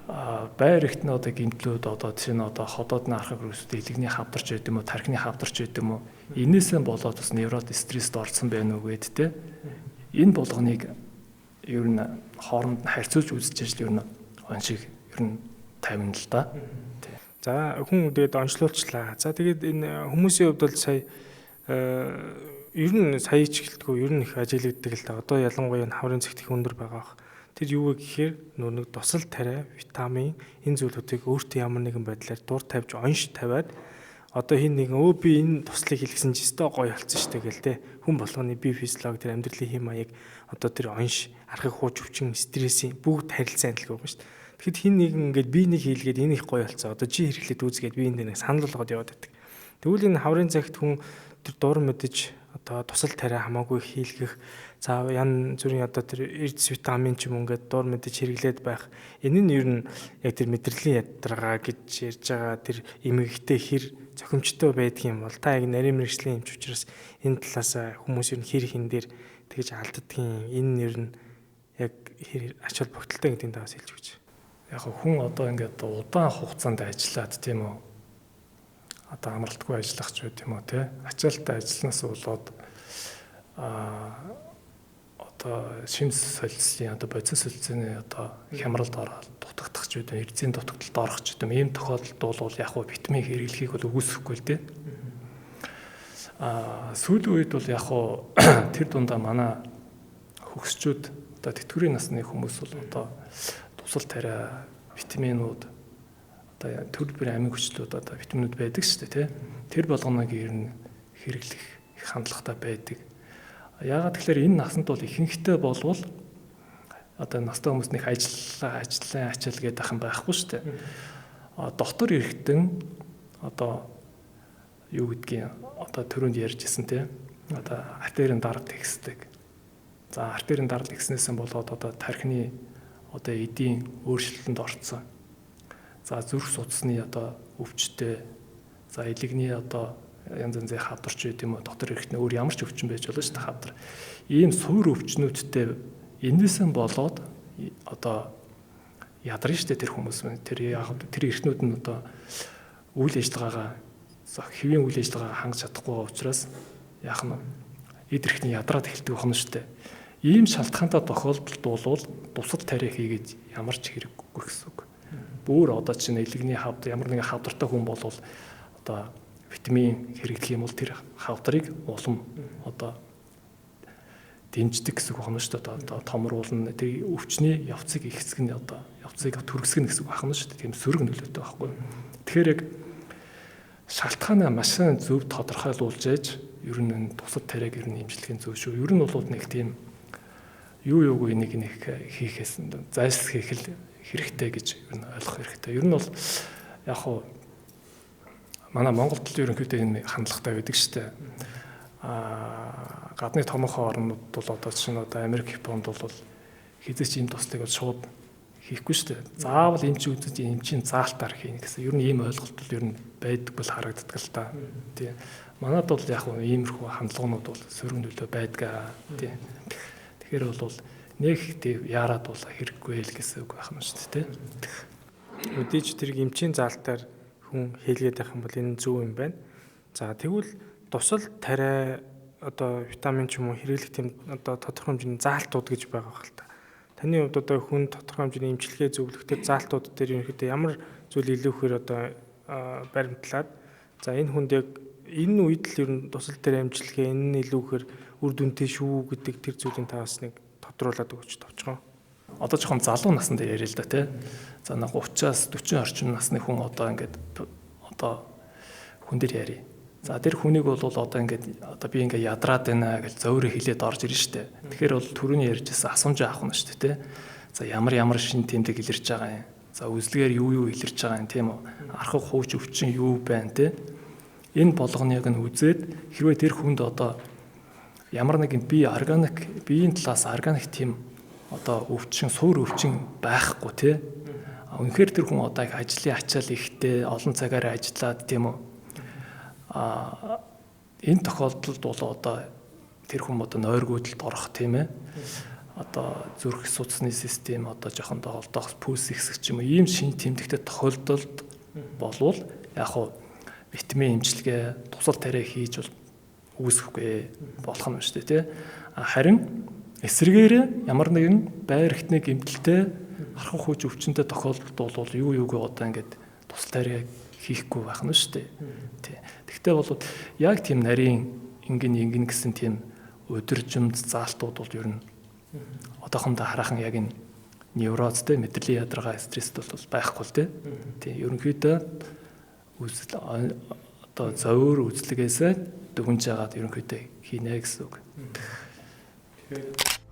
байр ихтэн одоо гимтлүүд одоо чинь одоо ходоодны архаг рүүсүүд илэгний хавдарч байд юм уу, тархины хавдарч байд юм уу? Инээсээ болоод бас неврот стресст орсон байна уу гэд те. Энэ болгоныг ер нь хооронд нь харьцуулж үзэж ижил ер нь оншиг ер нь тавина л да. За хүн тэгээд онцлуулчлаа. За тэгээд энэ хүмүүсийн хувьд бол сая ер нь сая ч гэлтгүй ер нь их ажиглагддаг л да. Одоо ялангуяа хаврын цэгт их өндөр байгаа бах. Тэр юу вэ гэхээр нэг тусал тариа, витамин энэ зүйлүүдийг өөртөө ямар нэгэн байдлаар дур тавьж онш тавиад одоо хин нэгэн би энэ туслыг хэлгсэн ч өстой гоё болцсон шүү дээ гэл те. Хүн болгоны бие физиологи тэр амьдралын хэм маяг одоо тэр онш архаг хууч өвчин стрессийн бүгд харилцан адилхан байгаа шүү дээ. Тэгэхэд хин нэгэн ингээд би нэг хийлгээд энэ их гоё болцсон. Одоо чи хэрэглээд үзгээд би энэ нэг санал болгоод яваад байдаг. Тэгвэл энэ хаврын цагт хүн тэр дуур мэдэж одоо тусал тариа хамаагүй хийлгэх за ян зүрийн одоо тэр эрдэс витамин ч юм ингээд дуур мэдэж хэрэглээд байх энэ нь ер нь яг тэр мэдрэлийн ядаргаа гэж ярьж байгаа тэр эмгэгтэй хэр зохимжтой байдгийн бол та яг нарийн мэрэгжлийн эмч учраас энэ талаас хүмүүс ер нь хэр хин дээр тэгж алддгийн энэ нь ер нь яг хэр ач холбогдолтой гэдгийг таваас хэлж өгч. Яг хүн одоо ингээд удаан хугацаанд ажиллаад тийм үү одоо амралтгүй ажиллах ч байт юм уу те ачаалттай ажилланаас болоод одоо шимс солилцлын одоо бодис солилцооны одоо хямралд ороод дутагдах ч байт эрдзийн дутагдлалд орох ч гэдэм ийм тохиолдолд бол яг хөө витамин хэрэглэхийг бол үгүйсэхгүй л те сүүлийн үед бол яг хөө тэр дундаа манай хөгсчүүд одоо тэтгэврийн насны хүмүүс бол одоо тусал тариа витаминууд одоо төрөлбөр амин хүчлүүд одоо витаминууд байдаг шүү дээ тий. Тэр болгоныг ер нь хэрэглэх их хандлагатай байдаг. Яагаад тэгэхээр энэ насанд бол ихэнхдээ болвол одоо настай хүмүүс нэг ажиллаа ачаал гэдэг ахын байхгүй шүү дээ. Доктор эрэхтэн одоо юу гэдгийг одоо түрүүнд ярьжсэн тий. Одоо артерийн дард тэгсдэг. За артерийн дард тэгснээс болоод одоо тархины одоо эдийн өөрчлөлтөнд орцсон. За зүрх судасны одоо өвчтэй, за элегний одоо янз янзын хавдарч байт юм уу доктор эрэхтэн өөр ямар ч өвчин байж болно шүү дээ хавдар. Ийм суур өвчнүүдтэй энэсэн болоод одоо ядарна шүү дээ тэр хүмүүс. Тэр яг тэр эртнүүд нь одоо үйл ажиллагаагаа хэвийн үйл ажиллагаагаа хангаж чадахгүй учраас яах нь эд эрхтний ядраад эхэлдэг байна шүү дээ. Ийм шалтгаантай тохиолдолд бол дусал тариа хийгээд ямар ч хэрэггүй гэсэн үг. Бүр одоо чинь элегний хавд ямар нэгэн хавдартай хүн бол одоо витамин хэрэглэх юм бол тэр хавдрыг улам одоо дэмждэг гэсэн үг байна шүү дээ. Одоо томруулна тэр өвчний явцыг ихсгэх нь одоо явцыг түргэсгэх гэсэн үг байна шүү дээ. Тийм сөрөг нөлөөтэй байхгүй. Тэгэхээр яг шалтгаанаа маш зөв тодорхойлуулж ээж ер нь тусад тариаг ер нь имжлэхийн зөв шүү. Ер нь бол нэг тийм юугүй нэг хийхээс зайлсхийх хэрэгтэй гэж ер нь ойлгох хэрэгтэй. Ер нь бол яг хуу манай Монголд л ерөнхийдөө энэ хандлагатай байдаг шүү дээ. Гадны томоохон орнууд бол одоо чинь одоо Америк, Японд бол хизээч ийм туслыг бол шууд хийхгүй шүү дээ. Заавал эмч үзэж эмчийн заалтаар хийнэ гэсэн. Ер нь ийм ойлголт бол ер нь байдаг бол харагддаг л та. Тийм. Манайд бол яг хуу иймэрхүү хандлагууд бол сөрөг нөлөө байдгаа. Тийм. Тэгэхээр бол нэг тийм яарад бол хэрэггүй л гэсэн үг байна шүү дээ. Мэдээж тэр эмчийн заалтаар хүн хийлгээд байх юм бол энэ зөв юм байна. За тэгвэл тусал тариа одоо витамин ч юм уу хэрэглэх тийм одоо тодорхой хэмжээний заалтууд гэж байгаа хэл та. Таны хувьд одоо хүн тодорхой хэмжээний эмчилгээ зөвлөхдөө заалтууд дээр ерөнхийдөө ямар зүйл илүүхээр одоо баримтлаад за энэ хүнд яг энэ үед л ер нь тусал тариа эмчилгээ энэ нь илүүхээр үр дүнтэй шүү гэдэг тэр зүйлийн таваас нэг тодруулаад өгч товчгоо. Одоо жоохон залуу наснд яриа л да тий. За 30-аас 40 орчим насны хүн одоо ингээд одоо хүн дээр ярий. За тэр хүнийг бол одоо ингээд одоо би ингээд ядраад байна гэж зөөрө хилээд орж ирнэ штэ. Тэгэхээр бол түрүүний ярьжсэн асуумж авах нь штэ тий. За ямар шин тэмдэг илэрч байгаа юм. За үзлэгээр юу илэрч байгаа юм тийм үү. Архаг хууч өвчин юу байна тий. Энэ болгоныг нь үзээд хэрвээ тэр хүнд одоо ямар нэгэн биеийн талаас органик тийм одоо өвчин, суур өвчин байхгүй тий. Үнэхээр тэр хүн одоо ажлын ачаал ихтэй олон цагаар ажиллаад тийм үү. Энэ тохиолдолд бол одоо тэр хүн одоо нойргүйдэлд орох тийм ээ. одоо зүрх судасны систем одоо жоохон доголдоох пульс ихсэх ч юм уу ийм шинж тэмдэгтэй тохиолдолд болвол яг хуу витамин эмчилгээ тусал тариа хийж бол үүсэхгүй болох юм шүү дээ тий. Харин эсрэгээр ямар нэгэн байр ихтний гэмтэлтэй харах хууч өвчнөд тохиолдолд бол юу юугүй одоо ингээд тусал тариа хийхгүй байх нь шүү дээ. Тий. Тэгвэл бол яг тийм нарийн ингэн гэсэн тийм өдөржимд заалтууд бол ер нь одоохондоо хараахан яг энэ неврозтэй мэдрэлийн ядаргаа стресст бол байхгүй л тий. Ерөнхийдөө үзэл одоо зовөр үзлэгээсээ дүгнж яагаад ерөнхийдөө хийнэ гэсэн үг.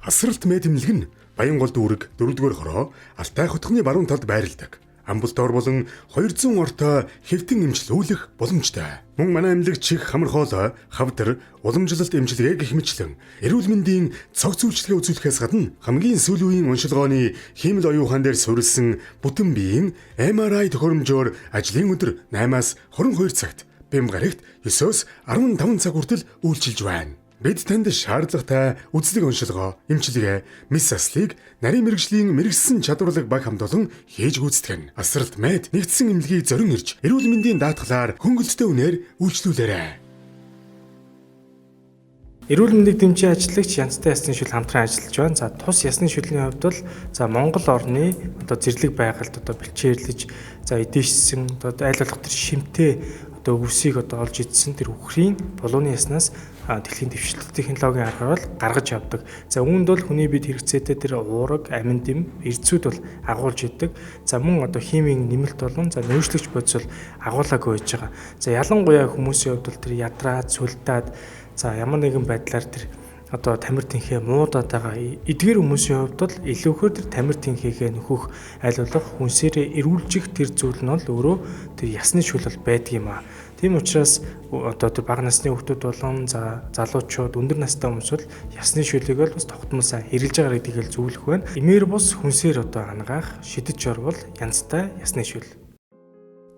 Асралт мэд-эмнэлэг нь Баянгол дүүрэг 4-р хороо Алтай хотхны баруун талд байрладаг. Амбултоор болон 200 ортой хэвтэн эмчилүүлэх боломжтой. Мөн манай эмнэлэг чих хамар хоолой, хавдар, уламжлалт эмчилгээ гэх мэтлэн эрүүл мэндийн цог зүйлчлэгээ үзүүлэхээс гадна хамгийн сүүлийн үеийн уншилгооны хиймэл оюухан дээр суурилсан бүтэн биеийн MRI тохиромжоор ажлын өдөр 8-аас 22 цагт, бэм гарагт 9-өөс 15 цаг хүртэл үйлчилж байна. Бид танд шаардлагатай үзлэг уншилгоо, эмчилгээ, мэс аслыг нарийн мэрэгжлийн мэрэгсэн чадварлаг баг хамт олон хийж гүйцэтгэн. Асралт мэд нэгдсэн эмнэлгийг зорин ирж, эрүүл мэндийн даатгалаар хөнгөлөлттэй үнээр үйлчлүүлээрэй. Эрүүл мэндийг дэмжих ажлагч янзтай ясны шүл хамтран ажиллаж байна. За тус ясны шүлний хувьд бол Монгол орны одоо зэрлэг байгальд одоо бэлчээрлэж эдээшсэн одоо айл болох тэр шимтээ одоо өвсийг одоо олж идсэн тэр үхрийн булууны яснаас дэлхийн дэвшилт технологийн аргаар гаргаж явдаг. За үүнд бол хүний бид хэрэгцээтэй тэр уураг, амин дэм, эрдсүүд бол агуулж идэг. За мөн одоо химийн нэмэлт болон нөөцлөгч бодис бол агуулаагүй байж байгаа. За ялангуяа хүмүүсийн хувьд бол тэр ядраад, сүлдаад ямар нэгэн байдлаар тэр одоо тамир тэнхээ муудаад байгаа эдгээр хүмүүсийн хувьд бол илүүхээр тэр тамир тэнхээгээ нөхөх аль болох хүнсээрээ эрүүлжих тэр зүйл нь бол өөрөө тэр ясны шүл бол байдаг юм аа. Тийм учраас одоо тэр бага насны хүмүүс болон залуучууд өндөр настай хүмүүс бол ясны шүлийг бол бас тогтмолсаа хэрэгжилж байгаа гэдгийг зөвлөх байна. Эмээр бус хүнсээр одоо ангаах, шидэж орвол янзтай ясны шүл.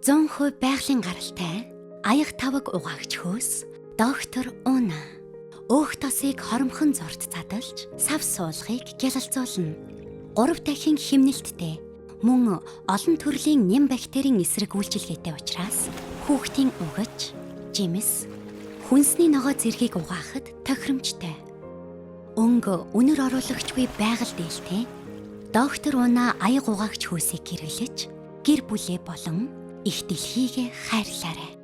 100% байгалийн гаралтай аяг таваг угаагч хөөс доктор Уна өөх тосыг хоромхон зорт задалж сав суулгыг гялалзуулна. 3 дахин химнэлттэй мөн олон төрлийн нэм бактерийн эсрэг үйлчилгээтэй учраас хүүхдийн угаж, жимс, хүнсний ногоо зэргийг угаахад тохиромжтой. Өнгө үнэр оруулагчгүй байгаль дээлтэй доктор Уна аяг угаагч хөөсийг хэрэглэж гэр бүлээ болон их дэлхийгээ хайрлаарай.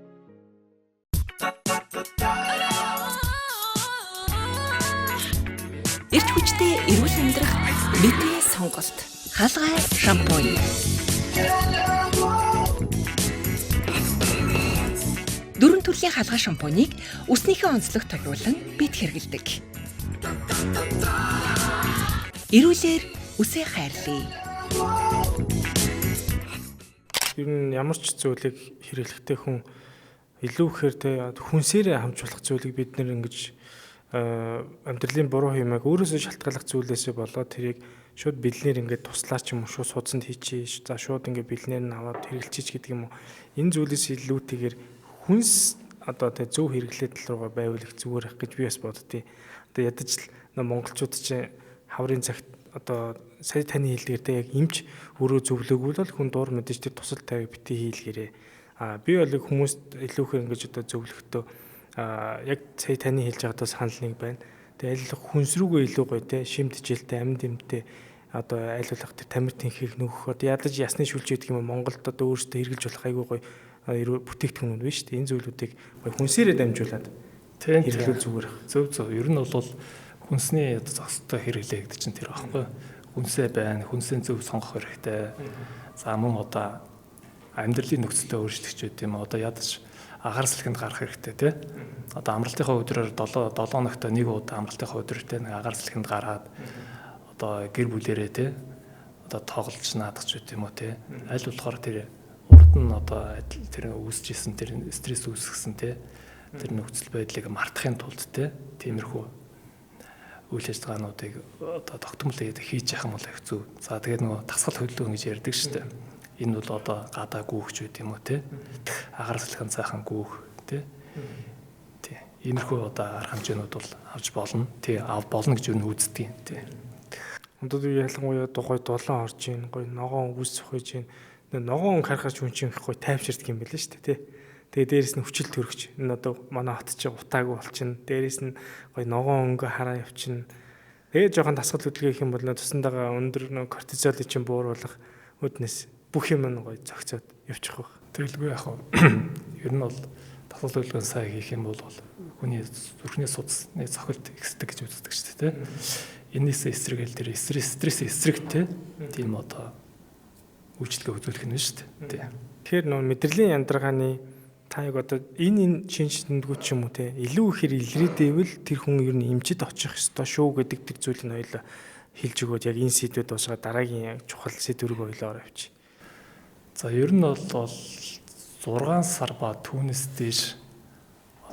Эрч хүчтэй эрүүл амьдрах бидний сонголт. Хаалгай шампунь. Дөрвөн төрлийн хаалгай шампунийг үснийхээ онцлог тохируулан бид хэрэглэдэг. Эрүүлэр үсээ хайрлая. Ер нь ямар ч зүйлийг хэрэглэхдээ хүн илүү ихээр хүнсээрээ хамж болох зүйлийг бид нэр ингэж амьдралын буруу хэмээг өөрөөсөө шалтгааллах зүйлээсээ болоод тэрийг шууд бэлнээр ингээд туслаа ч юм уу шууд судсанд хийчихээ. За шууд ингээд бэлнээр нь аваад хэрэглэчих гэдэг юм уу. Энэ зүйлээс илүүтэйгээр хүнс одоо тэг зөв хэрэглээдэл рүүгээ байвал их зүгээр ах гэж би бас боддتي. Одоо ядаж л монголчууд чинь хаврын цагт одоо сая таны хэлдгээр тэг яг эмч өөрөө зөвлөөгөл бол хүн дуур мэдээж тэр тусал тавиг битгий хийлгэрээ. Би бол хүмүүст илүүхээр ингэж одоо зөвлөхдөө яг сая таны хэлж байгаадаа санал нэг байна. Тэгээ аль хүнс рүүгээ илүү гоё те шимт жилтэй амин дэмтэй одоо аль болох тэр тамир тэнхийг нөхөх одоо ядаж ясны шүлж гэдэг юм Монголд одоо өөрсдөө хэрэгжилж болох айгүй гоё бүтээгдэхүүнүүд байна шүү дээ. Энэ зүйлүүдийг гоё хүнсээрээ дамжуулаад хэрэглүүл зүгээр. Зөв. Ер нь бол хүнсний одоо зохистой хэрэглээ гэдэг чинь тэр аахгүй. Хүнсээ байна, хүнсээ зөв сонгох хэрэгтэй. За мөн одоо амьдралын нөхцөлтэй өөрчлөгч гэдэг юм одоо ядаж агаар салхинд гарах хэрэгтэй тий. Одоо амралтынхаа өдрөөр 7 хоногт нэг удаа амралтынхаа өдрөөртэй нэг агаар салхинд гараад одоо гэр бүлэрээ тий одоо тоглож наадах ч гэдэм үү тий. Аль болохоор тэр урд нь одоо тэр үүсчихсэн тэр стресс үүсгэсэн тий. Тэр нөхцөл байдлыг мартахын тулд тий тиймэрхүү үйл ажиллагаануудыг одоо тогтмол хийж яхах юм бол их зөв. За тэгээд нөгөө тасгал хөдөлгөөн гэж ярьдаг шүү дээ. Энэ бол одоо гадаа гүүхч үү юм уу те агаар салхин цаахан гүүх те иймэрхүү одоо арга хэмжээнүүд бол авч болно тий болно гэж юу үздэг юм тий. Өдөрт ялангуяа гой долоон орж ийн, гой ногоон үс сухиж ийн. Ногоон харахаж хүн чинь гой тайвширдаг юм байл шүү дээ, тий. Тэгээ дээрэс нь хүчил төрөгч. Энэ одоо манай хот чинь утаагүй болчихно. Дээрэс нь гой ногоон өнгө хараа явчихна. Тэгээ жоохон дасгал хөдөлгөөн гэх юм бол тусандаага өндөр кортизолыг чинь бууруулах үүднээс бүх юм нь гой зөгцөөд явчих واخ. Тэгэлгүй яг хаа. Ер нь бол дасгал хөдөлгөөн сайн хийх юм бол хүний зүрхний судасны цохилт ихсдэг гэж үздэг шүү дээ, тий. Энээс эсрэгээл тэр стресс эсрэг тийм одоо үйлчлэгээ үзүүлэх нь шүү дээ. Тэгэхээр нөө мэдрэлийн яндаргааны та яг одоо энэ шинжтэндгүүд ч юм уу те илүү ихээр илрээдэвэл тэр хүн ер нь эмчэд очих ёстой шүү гэдэг тэр зүйлийг хоёлаа хэлж өгөөд яг энэ сэдвүүд дуусгаад дараагийн яг чухал сэдвүүрийг хоёлоо оруулж. За ер нь бол 6 сар ба түүнээс дээш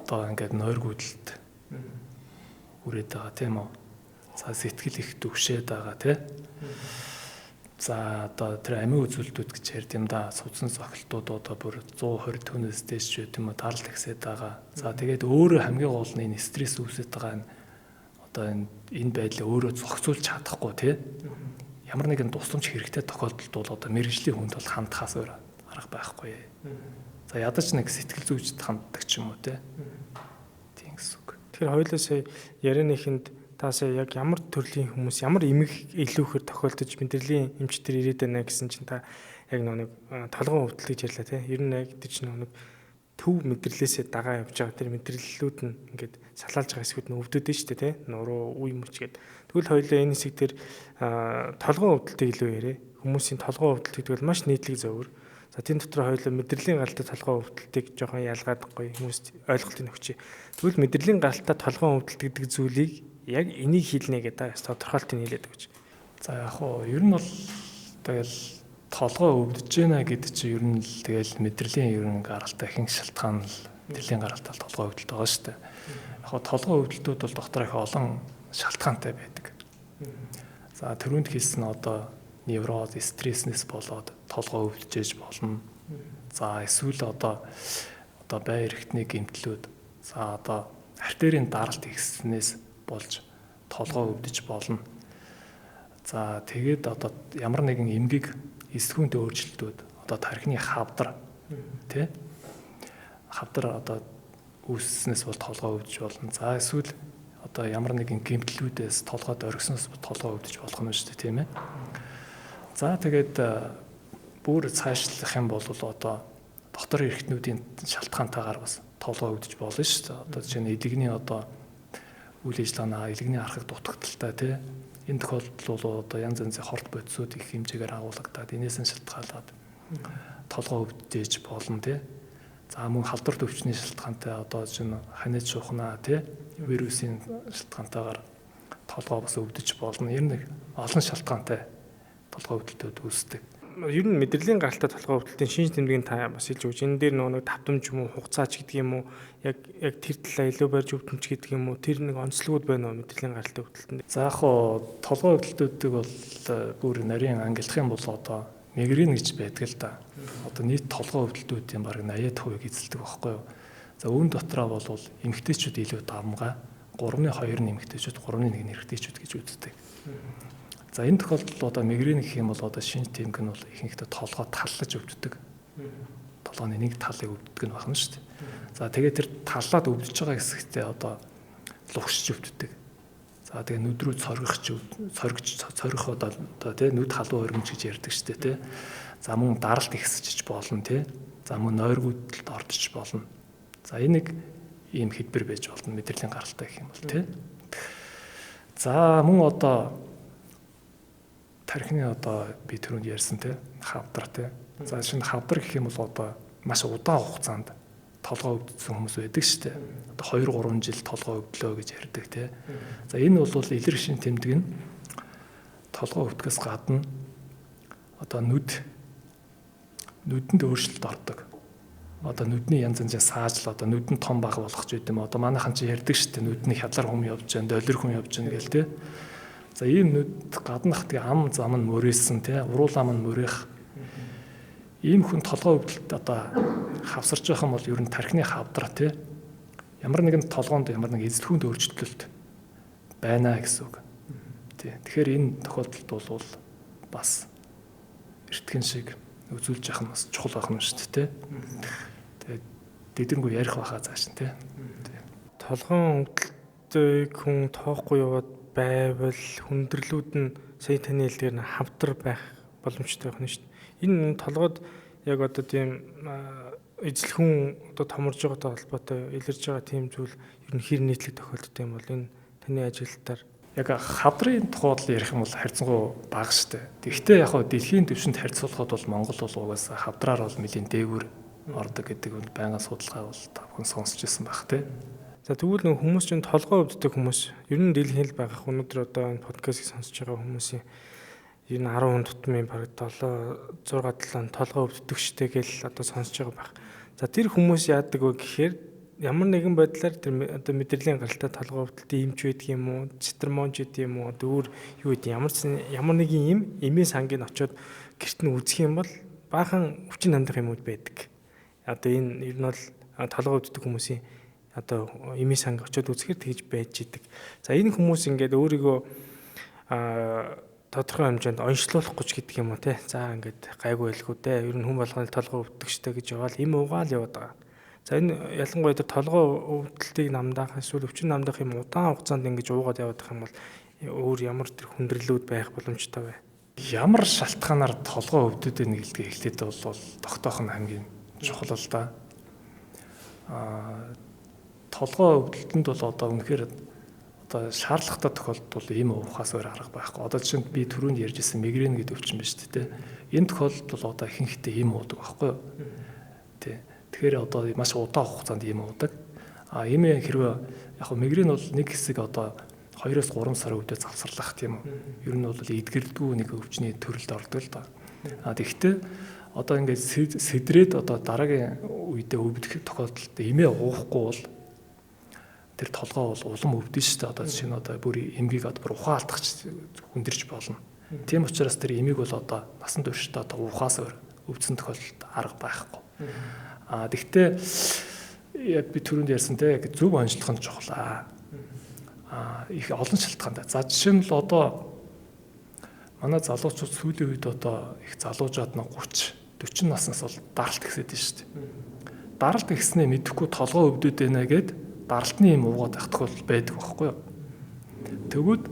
одоо ингээд нойргүйдэлт үрээд байгаа тийм үү. За сэтгэл их төвшээд байгаа тий. За одоо тэр амийн үзүүлэлтүүд гэж ярьд юм да. Судсан цохилтууд одоо бүр 120 төнөөс дээш ч юм уу даралт ихсээд байгаа. За тэгээд өөрөө хамгийн гол нь энэ стресс үүсэж байгаа нь одоо энэ байдлаа өөрөө зохицуулж чадахгүй тий. Ямар нэгэн тусламж хэрэгтэй тохиолдолд бол одоо мэрэгжлийн хүнд бол хандхаас өөр арга байхгүй. За ядаж нэг сэтгэл зүйчд ханддаг ч юм уу тий. Тийм гэсэн үг. Тэгэхээр хоёулаа сая ярианыхэнд таасаа яг ямар төрлийн хүмүүс ямар эмэг илүүхээр тохиолдож мэдрэлийн эмчтэр ирээд байна гэсэн чинь та яг нэг толгойн өвдөлт гэж ярьлаа тий. Ер нь яг тэр чинь нэг төв мэдрэлээсээ дагаа явж байгаа тэр мэдрэллүүд нь ингээд салаалж байгаа хэсгүүд нь өвдөд нь шүү дээ тий. Нуруу үе мөч гээд. Тэгвэл хоёулаа энэ хэсэг тэр толгойн өвдөлтийг илүү яриа. Хүмүүсийн толгойн өвдөлт гэдэг бол маш нийтлэг зөвөр. За тийм дотор хоёулаа мэдрэлийн гаралтай толгойн өвдөлтийг жоохон ялгаад гоё хүмүүст ойлголтыг өгчээ. Тэгвэл мэдрэлийн гаралтай толгойн өвдөлт гэдэг зүйлийг яг энийг хэлнэ гэдэг тодорхойлтыг нийлээд өгч. За яг хоо ер нь бол тэгэл толгой өвдөж байна гэдэг чинь ер нь л тэгэл мэдрэлийн ер нь гаралтай ихэнх шалтгаан л мэдрэлийн гаралтай толгой өвдөлт байгаа шүү дээ. Яг хоо толгой өвдөлтүүд бол доктор их олон шалтгаантай байдаг. За түрүүнд хэлсэн одоо невроз, стресснээс болоод толгой өвдөж болно. За эсвэл одоо бай эрхтний гэмтлүүд, за одоо артерийн даралт ихснээс болж толгой өвдөж болно. За тэгээд одоо ямар нэгэн эмгэг эсхүүнтэй өөрчлөлтүүд одоо тархины хавдар тий хавдар одоо үүсснээс бол толгой өвдөж болно. За эсвэл одоо ямар нэгэн гэмтлүүдээс толгойд оргисноос толгой өвдөж болох юм шүү дээ, тийм ээ. За тэгээд бүр цаашлах юм бол одоо доктор эрхтнүүдийн шалтгаантайгаар бас толгой өвдөж болно шүү дээ. Одоо жишээ нь эдгний одоо үйл ажиллагааны элэгний архаг дутагдaltaй тий. Энэ тохиолдол бол одоо янз янзын хорт бодисууд их хэмжээгээр агуулгадаад энээс нь шалтгаалаад толгой өвдөж болно тий. За мөн халдвар төвчний шалтгаантай одоо чинь ханиад шухнаа тий вирусын шалтгаантайгаар толгой бас өвдөж болно. Ер нь олон шалтгаантай толгой өвдөлтүүд үүсдэг. Ер нь мэдрэлийн гаралтай толгой өвдөлтийн шинж тэмдгийг та бас хэлж өгч. Энэ дээр нэг давтамж юм уу, хугацаач гэдэг юм уу, яг тэр талаа илүү барьж өвдөлтөмж гэдэг юм уу, тэр нэг онцлогуд байна уу мэдрэлийн гаралтай өвдөлтөнд? За яг хоо толгой өвдөлтүүдийг бол бүр нарийн ангилах юм бол одоо мигрен гэж байдаг л да. Одоо нийт толгой өвдөлтүүдийн бараг 80% эзэлдэг байхгүй юу? За үүн дотроо бол эмэгтэйчүүд илүү давмгай, 3-2 нь эмэгтэйчүүд, 3-1 нь эрэгтэйчүүд гэж үздэг. За энэ тохиолдолд одоо мигрен гэх юм бол одоо шинж тэмдэг нь бол ихэнхдээ толгой таллаж өвддөг. Толгойн нэг талыг өвддөг нь байна шүү дээ. За тэгээд тэр таллаад өвдөж байгаа хэсэгтээ одоо лугшиж өвддөг. За тэгээд нүд рүү цоргих одоо тий нүд халуун өргөмж гэж ярьдаг шүү дээ тий. За мөн даралт ихсэж болно тий. За мөн нойргүйдэлд ордож болно. За энэ нэг ийм хэлбэр байж болно мэдрэлийн гаралтай гэх юм бол тий. За мөн одоо тархины одоо би түрүүнд ярьсан тий хавдар тий. За шинэ хавдар гэх юм бол одоо маш удаан хугацаанд толгой өвдсөн хүмүүс байдаг шүү дээ. Одоо 2-3 жил толгой өвдлөө гэж ярьдаг тий. За энэ бол илэрх шин тэмдэг нь толгой өвдгөөс гадна одоо нүдэнд өөрчлөлт ордог. Одоо нүдний янз янзын саажл одоо нүдэн том бага болох ч үгүй юм. Одоо манайхан чи ярьдаг шүү дээ. Нүдний хядлар хүм явж байна, долир хүм явж байна гэл тий. За ийм нүд гаднах тэгээ ам зам нь мөрөөсөн тий уруул ам нь мөрөх ийм хүн толгой өвдөлт одоо хавсарч байх юм бол ер нь тархины хавдар тий ямар нэгэн толгоонд ямар нэг эзлэхүүнд өөрчлөлт байна гэсэн үг Тий. Тэгэхээр энэ тохиолдолд бол бас эртхэн шиг үзүүлж явах нь бас чухал байх нь шүү дээ. Тэгээд дэдэргүй ярих байхаа зааш нь тий. Толгойн өвдөлтийг хүн тоохгүй яваад байвал хүндрэлүүд нь сая таны хэлдгээр нь хавдар байх боломжтой байх нь шүү дээ. Энэ толгойд яг одоо тийм эзлэх хүн одоо томорж байгаатай холбоотой илэрж байгаа тийм зүйл ер нь хэр нийтлэг тохиолддог юм бол энэ таны ажилтаар яг хавдрын тухайд ярих юм бол харьцангуй бага штэ. Гэхдээ яг хөө дэлхийн түвшинд харьцуулахад бол Монгол бол угаасаа хавдраар бол нэлийн дээгүүр ордог гэдэг нь байнга судалгаа бол та бүхэн сонсч ирсэн байх тий. За тэгвэл нэг хүмүүс чинь толгой өвддөг хүмүүс ер нь дэлхийн л байгаа өнөөдөр одоо энэ подкастыг сонсож байгаа хүмүүсийн ер нь 10 хүн тутмын бараг 7 6 7 толгой өвддөг штэ гэл одоо сонсож байгаа байх. За тэр хүмүүс яадаг вэ гэхээр ямар нэгэн байдлаар тэр одоо мэдрэлийн гаралтай толгой өвдөлтөд имж байдаг юм уу, цитрамонж гэдэг юм уу, өөр юу гэдэг ямар нэгэн юм эмээ сангийн очоод гэрт нь үзэх юм бол баахан хүчин хандах юмуд байдаг. Одоо энэ ер нь бол толгой өвддөг хүмүүсийн одоо эмээ санг очоод үзэхээр тэгж байж идэг. За энэ хүмүүс ингээд өөрийгөө тодорхой хэмжээнд онцлуулах гэж гэдэг юм уу те. За ингээд гайгүй байлгүй дээ. Ер нь хүн болгоны толгой өвддөг штэ гэж яваал им угаал яваад байгаа. За энэ ялангуяа тэр толгой өвдөлтийг намдаах эсвэл өвчин намдаах юм удаан хугацаанд ингэж уугаад яваад байх юм бол өөр ямар тэр хүндрэлүүд байх боломжтой вэ? Ямар шалтгаанаар толгой өвдөд нэг гэлдгээ эхлээд бол тогтоох нь хамгийн чухал л да. Толгой өвдөлтөнд бол одоо үнэхээр одоо шаардлагатай тохиолдолд бол ийм уухаас өөр арга байхгүй. Одоо жишээнд би түрүүнд ярьжсэн мигрен гэдэг өвчин байна шүү дээ. Энэ тохиолдолд бол одоо ихэнхдээ ийм уудаг байхгүй юу? Тий. Тэгэхээр одоо маш удаан хугацаанд ийм уудаг. Ийм хэрвээ яг мигрен бол нэг хэсэг одоо 2-3 сар өвдөд завсарлах тийм үү. Ер нь бол эдгэрдгүй нэг өвчний төрөлд ордог л да. Тэгэхдээ одоо ингээд сэдрээд одоо дараагийн үедээ өвдөх тохиолдолд эмээ уухгүй бол тэр толгой бол улам өвдөн шүү дээ. Одоо жишээ нь одоо бүр эмгийг одоо бүр ухаан алдахч хүндэрч болно. Тийм учраас тэр эмийг бол одоо насан туршдаа одоо ухаас өвдсөн тохиолдолд арга байхгүй. Тэгэхдээ яг би түрүүнд ярьсан те яг зөв онцлох нь чухал. Их олон шалтгаантай. За жишээ нь л одоо манай залуучууд сүүлийн үед одоо их залуужаад 30-40 наснаас бол даралт гисэд нь шүү дээ. Даралт гиснээ мэдэхгүй толгой өвдөд байна гэд даралтны юм уугаад байх тохиолдол байдаг байхгүй юу. Тэгвэл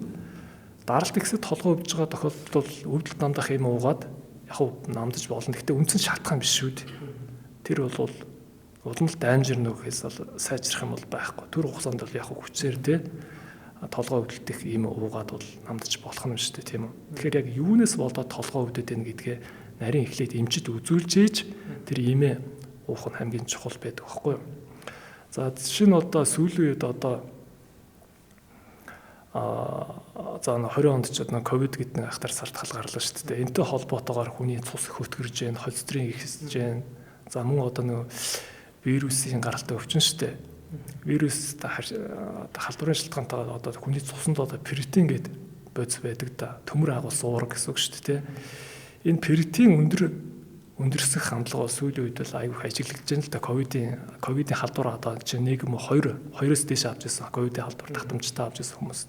даралт гисэд толгой өвдөж байгаа тохиолдолд бол өвдөлт намдах юм уугаад яг намдаж болно. Гэхдээ үндсэн шалтгаан биш шүү дээ. Тэр бол улам л дайнжир нөхөөс бол сайжрах юм бол байхгүй. Тэр хугацаанд бол яг хүчээр те толгой өвдөлтөх юм уугаад бол намдаж болох юм шүү дээ тийм үү. Тэгэхээр яг юунаас болоод толгой өвдөд байна гэдгээ нарийн эхлээд эмчид үзүүлж ээж тэр имээ уух нь хамгийн чухал байдаг байхгүй юу. За жишээ нь одоо сүүлийн үед одоо за 20 онд ч одоо ковид гэдэг нэг ахтар сард гарлаа шүү дээ. Энтэй холбоотойгоор хүний цус их хөтгөрж जैन, холестерин ихсэж जैन. За мөн одоо нэг вирусын гаралтай өвчин шүү дээ. Вирус халдварын шалтгаантайгаар одоо хүний цуснд одоо ферритин гэдэг бодис байдаг да. Төмөр агуулсан уурга гэсэн үг шүү дээ. Энэ ферритин өндөрсөх хандлага сүүлийн үед бол аюух ажиглагдж байна л да. Ковидын халдвар одоо чинь 1-2-оос дээш авч ирсэн. Ковидын халдвар татамжтай авч ирсэн хүмүүс.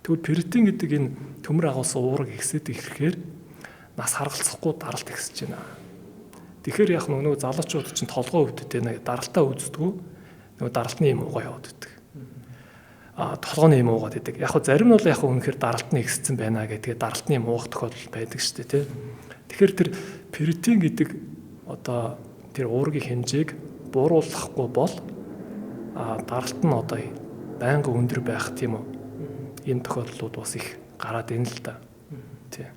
Тэгвэл ферритин гэдэг энэ төмөр агуулсан уурга ихсээд ирэхээр нас харгалзахгүй даралт ихсэж байна. Тэгэхээр яг нөгөө залуучууд чинь толгой өвдөд байна. Даралтаа үздэггүй. Нөгөө даралтны юм уугаа яваад идэг. Толгойн юм уугаад идэг. Яг зарим нь бол яг үнэхээр даралтны ихссэн байна гэдэг даралтны юм уух тохиолдол байдаг шүү дээ, тийм. Тэгэхээр тэр ферритин гэдэг одоо тэр уургийн хэмжээг бууруулахгүй бол даралт нь одоо байнга өндөр байх тийм үү. Ийм тохиолдлууд бас их гараад ийн л да. Тийм.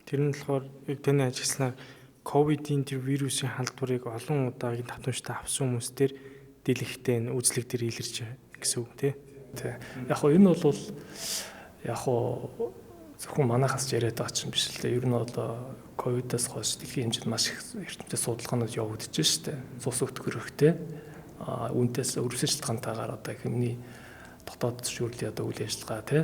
Тэр нь болохоор таны ажилласнаар ковидын тэр вирусын халдварыг олон удаагийн татамжтай авсан хүмүүс дээр дэлгэхтэй үзлэг дээр илэрч гэсэн үг тий. Яг хоо энэ бол яг хоо зөвхөн манайхаас яриад байгаа ч юм биш л дээ. Ер нь бол ковидоос хойш дэлхийн хэмжээнд маш их эрдэмтэд судалгаанууд явагдаж штэ. Цус өтгөрөхтэй үүнтээс өрөвсөн шалтгаантайгаар одоо хэмний дотоод зөвшөөрлийн одоо үйл ажиллагаа тий.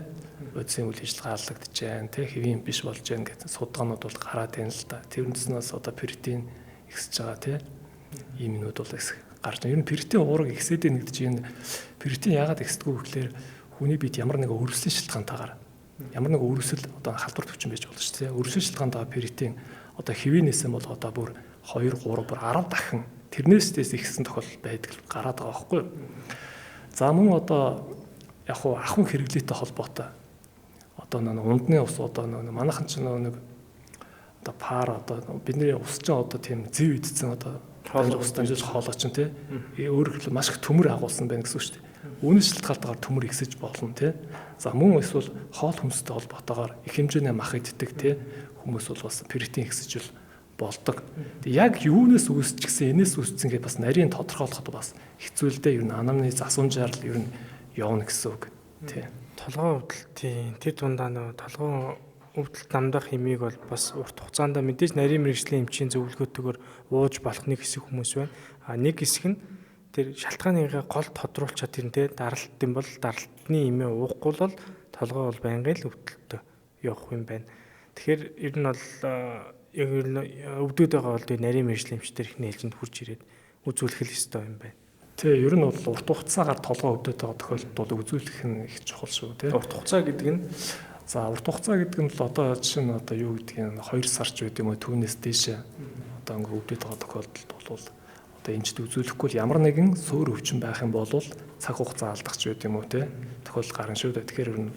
Бодисын үйл ажиллагаа аллагдж байна тий. Хэвийн биш болж байна гэдэг судалгаанууд бол гараад байна л да. Тэрнээсээс одоо ферритин ихсэж байгаа тий. Ийм юмнууд бол гарч байна. Ер нь ферритин уурга ихсээд байна гэдэг чинь ферритин яагаад ихсдэггүй гэхээр хүний биед ямар нэг өрөвсөн шалтгаантайгаар ямар нэг өрөвсөл одоо халдвар төвчин байж болно шүү дээ. Өрөвсөл шалтгаандаа перитийн одоо хэвийнээсээ бол одоо бүр 2 3 бүр 10 дахин тэрнээсээс ихсэн тохиолдол байдаг гараад байгаа байхгүй юу. За мөн одоо яг хуу ахын хэрэглээтэй холбоотой одоо нэг ундны ус одоо нэг манайхан ч нэг одоо пар одоо бидний ус ч одоо тийм зэв идсэн одоо хоол ус дамжуулж хоолоо ч тий өөрөөр хэлбэл маш их төмөр агуулсан байна гэсэн үг шүү дээ. Үүнээс шалтгаалгаар төмөр ихсэж болно тий. За мөн эсвэл хоол хүнстэй холбоотойгоор их хэмжээний мах иддэг тий хүмүүс бол бас перитин ихсэж болдог. Яг юунаас үүсчихсэн, энэс үүссэн гэж бас нарийн тодорхойлоход бас хэцүү л дээ. Ер нь анамны засуумжаар л ер нь явна гэсэн үг. Тий. Толгойн өвдөлтийн тэр дундаа нөгөө толгойн өвдөлт намдах хэмийг бол бас урт хугацаанд мэдээж нарийн мэрэгжлийн эмчийн зөвлөгөөтэйгээр ууж болох нэг хэсэг хүмүүс байна. А нэг хэсэг нь тэр шалтгааныгаа гол тодруулчаад тэрнтэй даралт юм бол даралтны эмээ уухгүй бол толгой бол байнгын л өвдөлтөд явах юм байна. Тэгэхээр ер нь бол өвдөд байгаа бол нарийн мэрэгжлийн эмчтэр их нээлжинд хурж ирээд үзүүлэх л ёстой юм байна. Тий, ер нь бол урт хугацаагаар толгой өвдөд байгаа тохиолдолд үзүүлэх нь их чухал шүү тий. Урт хугацаа гэдэг нь за урт хугацаа гэдэг нь бол одоо жишээ нь одоо юу гэдгийг нь 2 сар ч үгүй юм уу түүнээс дээш одоо ингээ өвдөд байгаа тохиолдолд бол одоо эмчд үзүүлэхгүй л ямар нэгэн суур өвчин байх юм бол цаг хугацаа алдах ч үгүй юм уу тий. Тохиолдол гарна шүү дээ. Тэгэхээр ер нь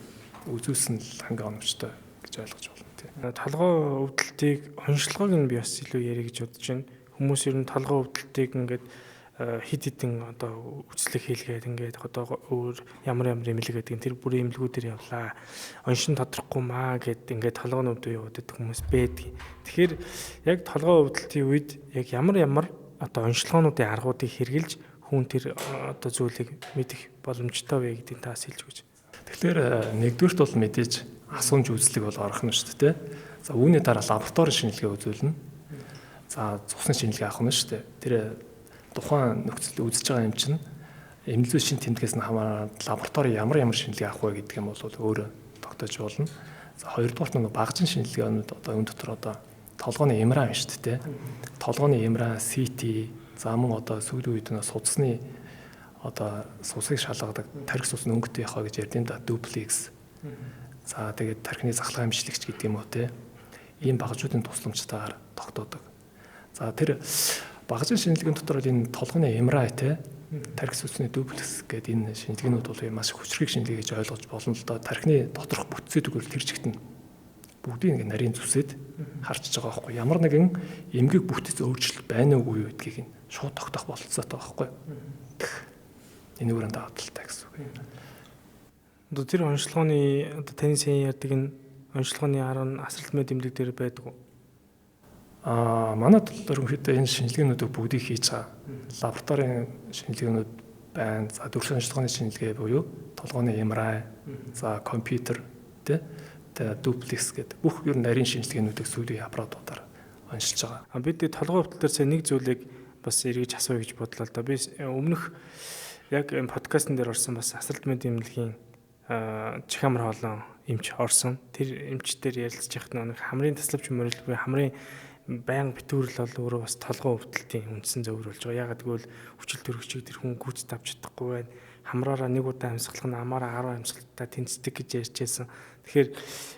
үзүүлсэн л хамгийн оновчтой гэж ойлгож байна тий. Толгой өвдөлтийг онцлогоог нь би бас илүү ярих гэж бодож байна. Хүмүүс ер нь толгой өвдөлтийг ингээд хид хідэн одоо үцлэг хийлгээд ингээд одоо өөр ямар эмнэлэг гэдэг тэр бүрийн эмнэлгүүдээр явлаа. Оншин тодрохгүй маа гэд ингээд толгойн өвдөө яваад хүмүүс байдаг. Тэгэхээр яг толгой өвдөлтийн үед яг ямар одоо онцлогоонуудын аргуудыг хэрэгжилж хүн тэр одоо зүйлийг мэдэх боломжтой вэ гэдгийг таас хэлж өгч. Тэгэхээр нэгдүгürt бол мэдээж асуумж үзлэг бол орох нь шүү дээ. За үүний дараа лаборатори шинжилгээ үзүүлнэ. За цусны шинжилгээ авах нь шүү дээ. Тэр тухайн нөхцөл үзэж байгаа юм чинь эмнэлзүү шин тэмдгээс нь хамааран лаборатори ямар шинжилгээ авах вэ гэдэг юм бол өөрөө тогтоож болно. За хоёрдугаарт нь багажин шинжилгээнүүд одоо энэ дотор одоо толгойн MRI шүү дээ. Толгойн MRI, CT, за мөн одоо сүүлийн үед судасны одоо сусыг шалгадаг тархи цусны өнгөтэй яхаа гэж ярьдیں۔ Duplex. За тэгээд тархины захлагын эмчилэгч гэдэг юм уу те. Ийм багажуудын тусламжтайгаар тогтоодог. За тэр багажин шинжилгээний дотор энэ толгойн MRI те тархи цусны Duplex гэдэг энэ шинжилгээнүүд бол маш хүчрхэг шинжилгээ гэж ойлгож болно л доо. Тархины доторх бүтцээ тэгвэл тэр чигт нь бүгдийг нарийн зүсэд харчиж байгаа байхгүй. Ямар нэгэн эмгэг бүтэц өөрчлөлт байна уугүй юу гэдгийг шууд тогтоох бололцоотой байхгүй. Энэ үрэн дааталтай гэсэн үг юм. Одоо тэр онцлогооны одоо таны сайн ярьдаг энэ онцлогооны арга нь асралт мэд эмнэлэг дээр байдаг уу? Манайд бол ерөнхийдөө энэ шинжилгээнүүдийг бүгдийг хийж байгаа. Лабораторийн шинжилгээнүүд байна. За дөрвөн онцлогооны шинжилгээ буюу толгойн MRI, за компьютер тэ Duplex гэдэг бүх ер нь нарийн шинжилгээнүүдийг сүүлийн аппаратуудаар онцолж байгаа. Бид толгой өвдөлтөөр сая нэг зүйлийг бас эргэж асууя гэж бодлоо л да. Би өмнөх яг энэ подкастн дээр орсон бас асралт мэд эмнэлгийн чихамар хоолон эмч орсон. Тэр эмчтэр ярилцж яхад нэг хамрын таславч мөрөл буюу хамрын байнга битүүрэл бол өөрөө бас толгой өвдөлтийн үндсэн зөвөр болж байгаа. Ягаад гэвэл хүчил төрөгчийг тэр хүн гүйц давж чадахгүй байна. Хамраараа нэг удаа амьсгалах нь амаараа 10 амьсгалтаа тэнцдэг гэж ярьжсэн. Тэгэхээр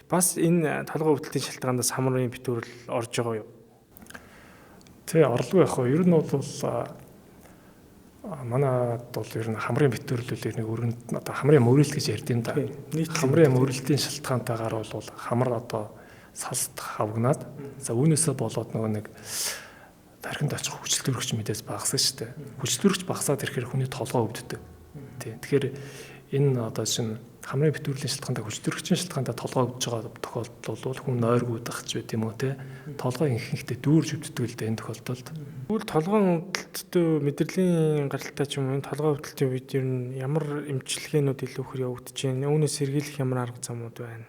бас энэ толгой өвдөлтийн шалтгаанаас хамрын битүүрэл орж байгаа юу? Тэ орлого яг хөө ер нь бол манайд бол ер нь хамрын битүүрлүүлэх нэг өргөнд одоо хамрын мөрөлт гэж ярьдیں۔ Да. Хамрын мөрөлтийн шалтгаантайгаар бол хамар одоо салт хавгнаад за үүнээсээ болоод нөгөө нэг тархинд очих хүчил төрөгч мэдээс багасна шүү дээ. Хүчил төрөгч багасаад ирэхээр хүний толгой өвддөг. Тийм. Тэгэхээр энэ одоо чинь хамрын битүүрлийн шалтгаантай хүчил төрөгчийн шалтгаантай толгой өвдөж байгаа тохиолдол бол хүн нойргуудах ч байт юм уу те. Толгой инхэнхдээ дүүрж өвддөг л дээ энэ тохиолдолд. Тэгвэл толгойн өвдөлтөд мэдрэлийн гаралтай ч юм уу энэ толгой өвдөлтийн үед ер нь ямар эмчилгээнүүд илүү их явагдаж байна? Үүнээс сэргийлэх ямар арга замууд байна?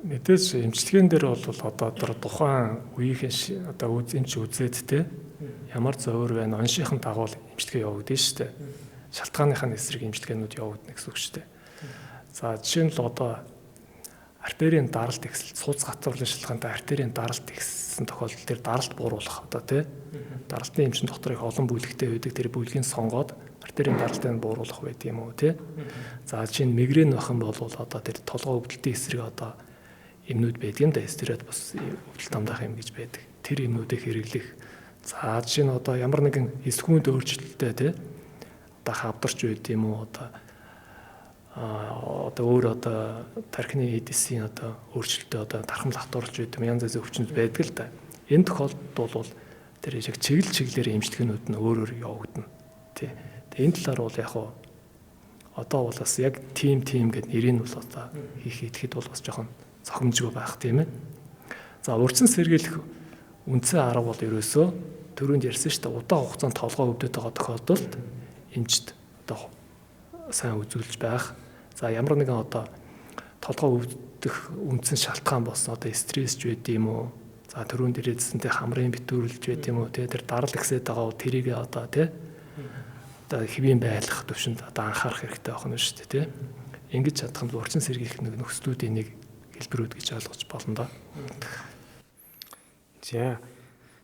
Мэдээж эмчилгээн дээр бол одоо тухайн үеийн одоо эмч үзээд те ямар зовөр байна оншийнхэн дагуул эмчилгээ явагдана шүү дээ. Шалтгааныхаа эсрэг эмчилгээнүүд явагдана гэсэн үг шүү дээ. За жишээ нь л одоо артерийн даралт ихсэл сууц гацруулын шалтгаантай артерийн даралт ихссэн тохиолдолд тэр даралт бууруулах одоо тий даралтын эмчин дотор их олон бүлэгтэй байдаг тэр бүлгийн сонгоод артерийн даралтыг бууруулах байд юм уу тий. За жишээ нь мигрен байх юм бол одоо тэр толгой өвдөлтийн эсрэг одоо юмнууд байдаг юм да. Стереот бас өвдөлт дамдаах юм гэж байдаг. Тэр юмнуудыг хэрэглэх. За жишээ нь одоо ямар нэгэн эсгүүнд өөрчлөлттэй тий одоо хавдарч байд юм уу одоо өөр одоо тархины эдисийн одоо өөрчлөлттэй одоо тархамл хатуурч байд юм янз бүрийн өвчнөд байдаг л да. Энэ тохиолдолд бол тэр яг чиглэлээр эмчилгээнүүд нь өөр явагдана. Тий. Тэгээ энэ талаар бол яг одоо бол бас яг тим гэдэг нэрийг бол одоо ихэд бол бас жоохон зохимжгүй байх тийм ээ. За урьдчилан сэргийлэх үндсэн арга бол ерөөсөө түрүүнд ярьсан шүү дээ. Удаан хугацаанд толгой өвдөд байгаа тохиолдолд эмчд одоо сайн үзүүлж байх. За ямар нэгэн одоо толгой өвдөх үндсэн шалтгаан болсон одоо стрессж байд юм уу? За түрүүнд ирээдсэнтэй хамрын битүүрлж байд юм уу? Тэр дарал ихсээд байгаа уу тэрийг одоо тий одоо хэвийн байлгах төвшөнд одоо анхаарах хэрэгтэй байх нь шүү дээ тий. Ингэж чадах нь урьдчилан сэргийлэх нэг нөхцлүүдийн нэг хэлбэрүүд гэж ойлгож болно да.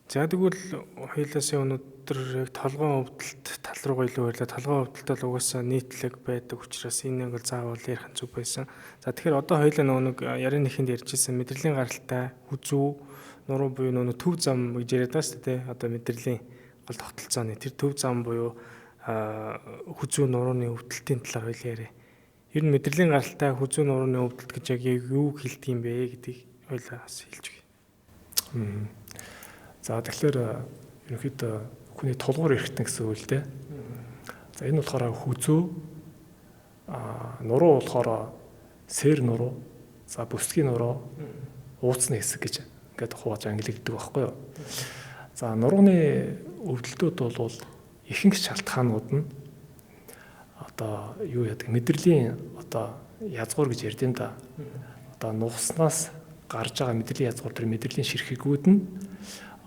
За тэгвэл хоёулаасаа өнөөдөр яг толгойн өвдөлт тал руугаа илүү ярьлаа. Толгойн өвдөлт бол угаасаа нийтлэг байдаг учраас энэ англ заавал ярих зүг байсан. За тэгэхээр одоо хоёулаа нэг ярийн нэхэнд ярьжсэн мэдрэлийн гаралтай, хүзүү, нуруу буюу нөгөө төв зам гэж яриад байгаа шүү дээ. Одоо мэдрэлийн гол тогтолцооны тэр төв зам буюу хүзүү нурууны өвдөлтийн талаар хоёул яриа. Ер нь мэдрэлийн гаралтай, хүзүү нурууны өвдөлт гэж яг юу хэлдэг юм бэ гэдгийг хоёулаа бас хэлж өгье. За тэгэхээр ерөнхийдөө хүний тулгуур эрхтэн гэсэн үг л дээ. За энэ болохоор хүзүү нуруу болохоор сэр нуруу, за бүсгийн нуруу, ууцны хэсэг гэж ингээд хувааж ангилэгддэг байхгүй юу. За нурууны өвдөлтүүд бол ихэнх шалтгаанууд нь одоо юу яадаг мэдрэлийн одоо язгуур гэж ярьд юм да. Одоо нугаснаас гарч байгаа мэдрэлийн язгуур тэр мэдрэлийн ширхэгүүд нь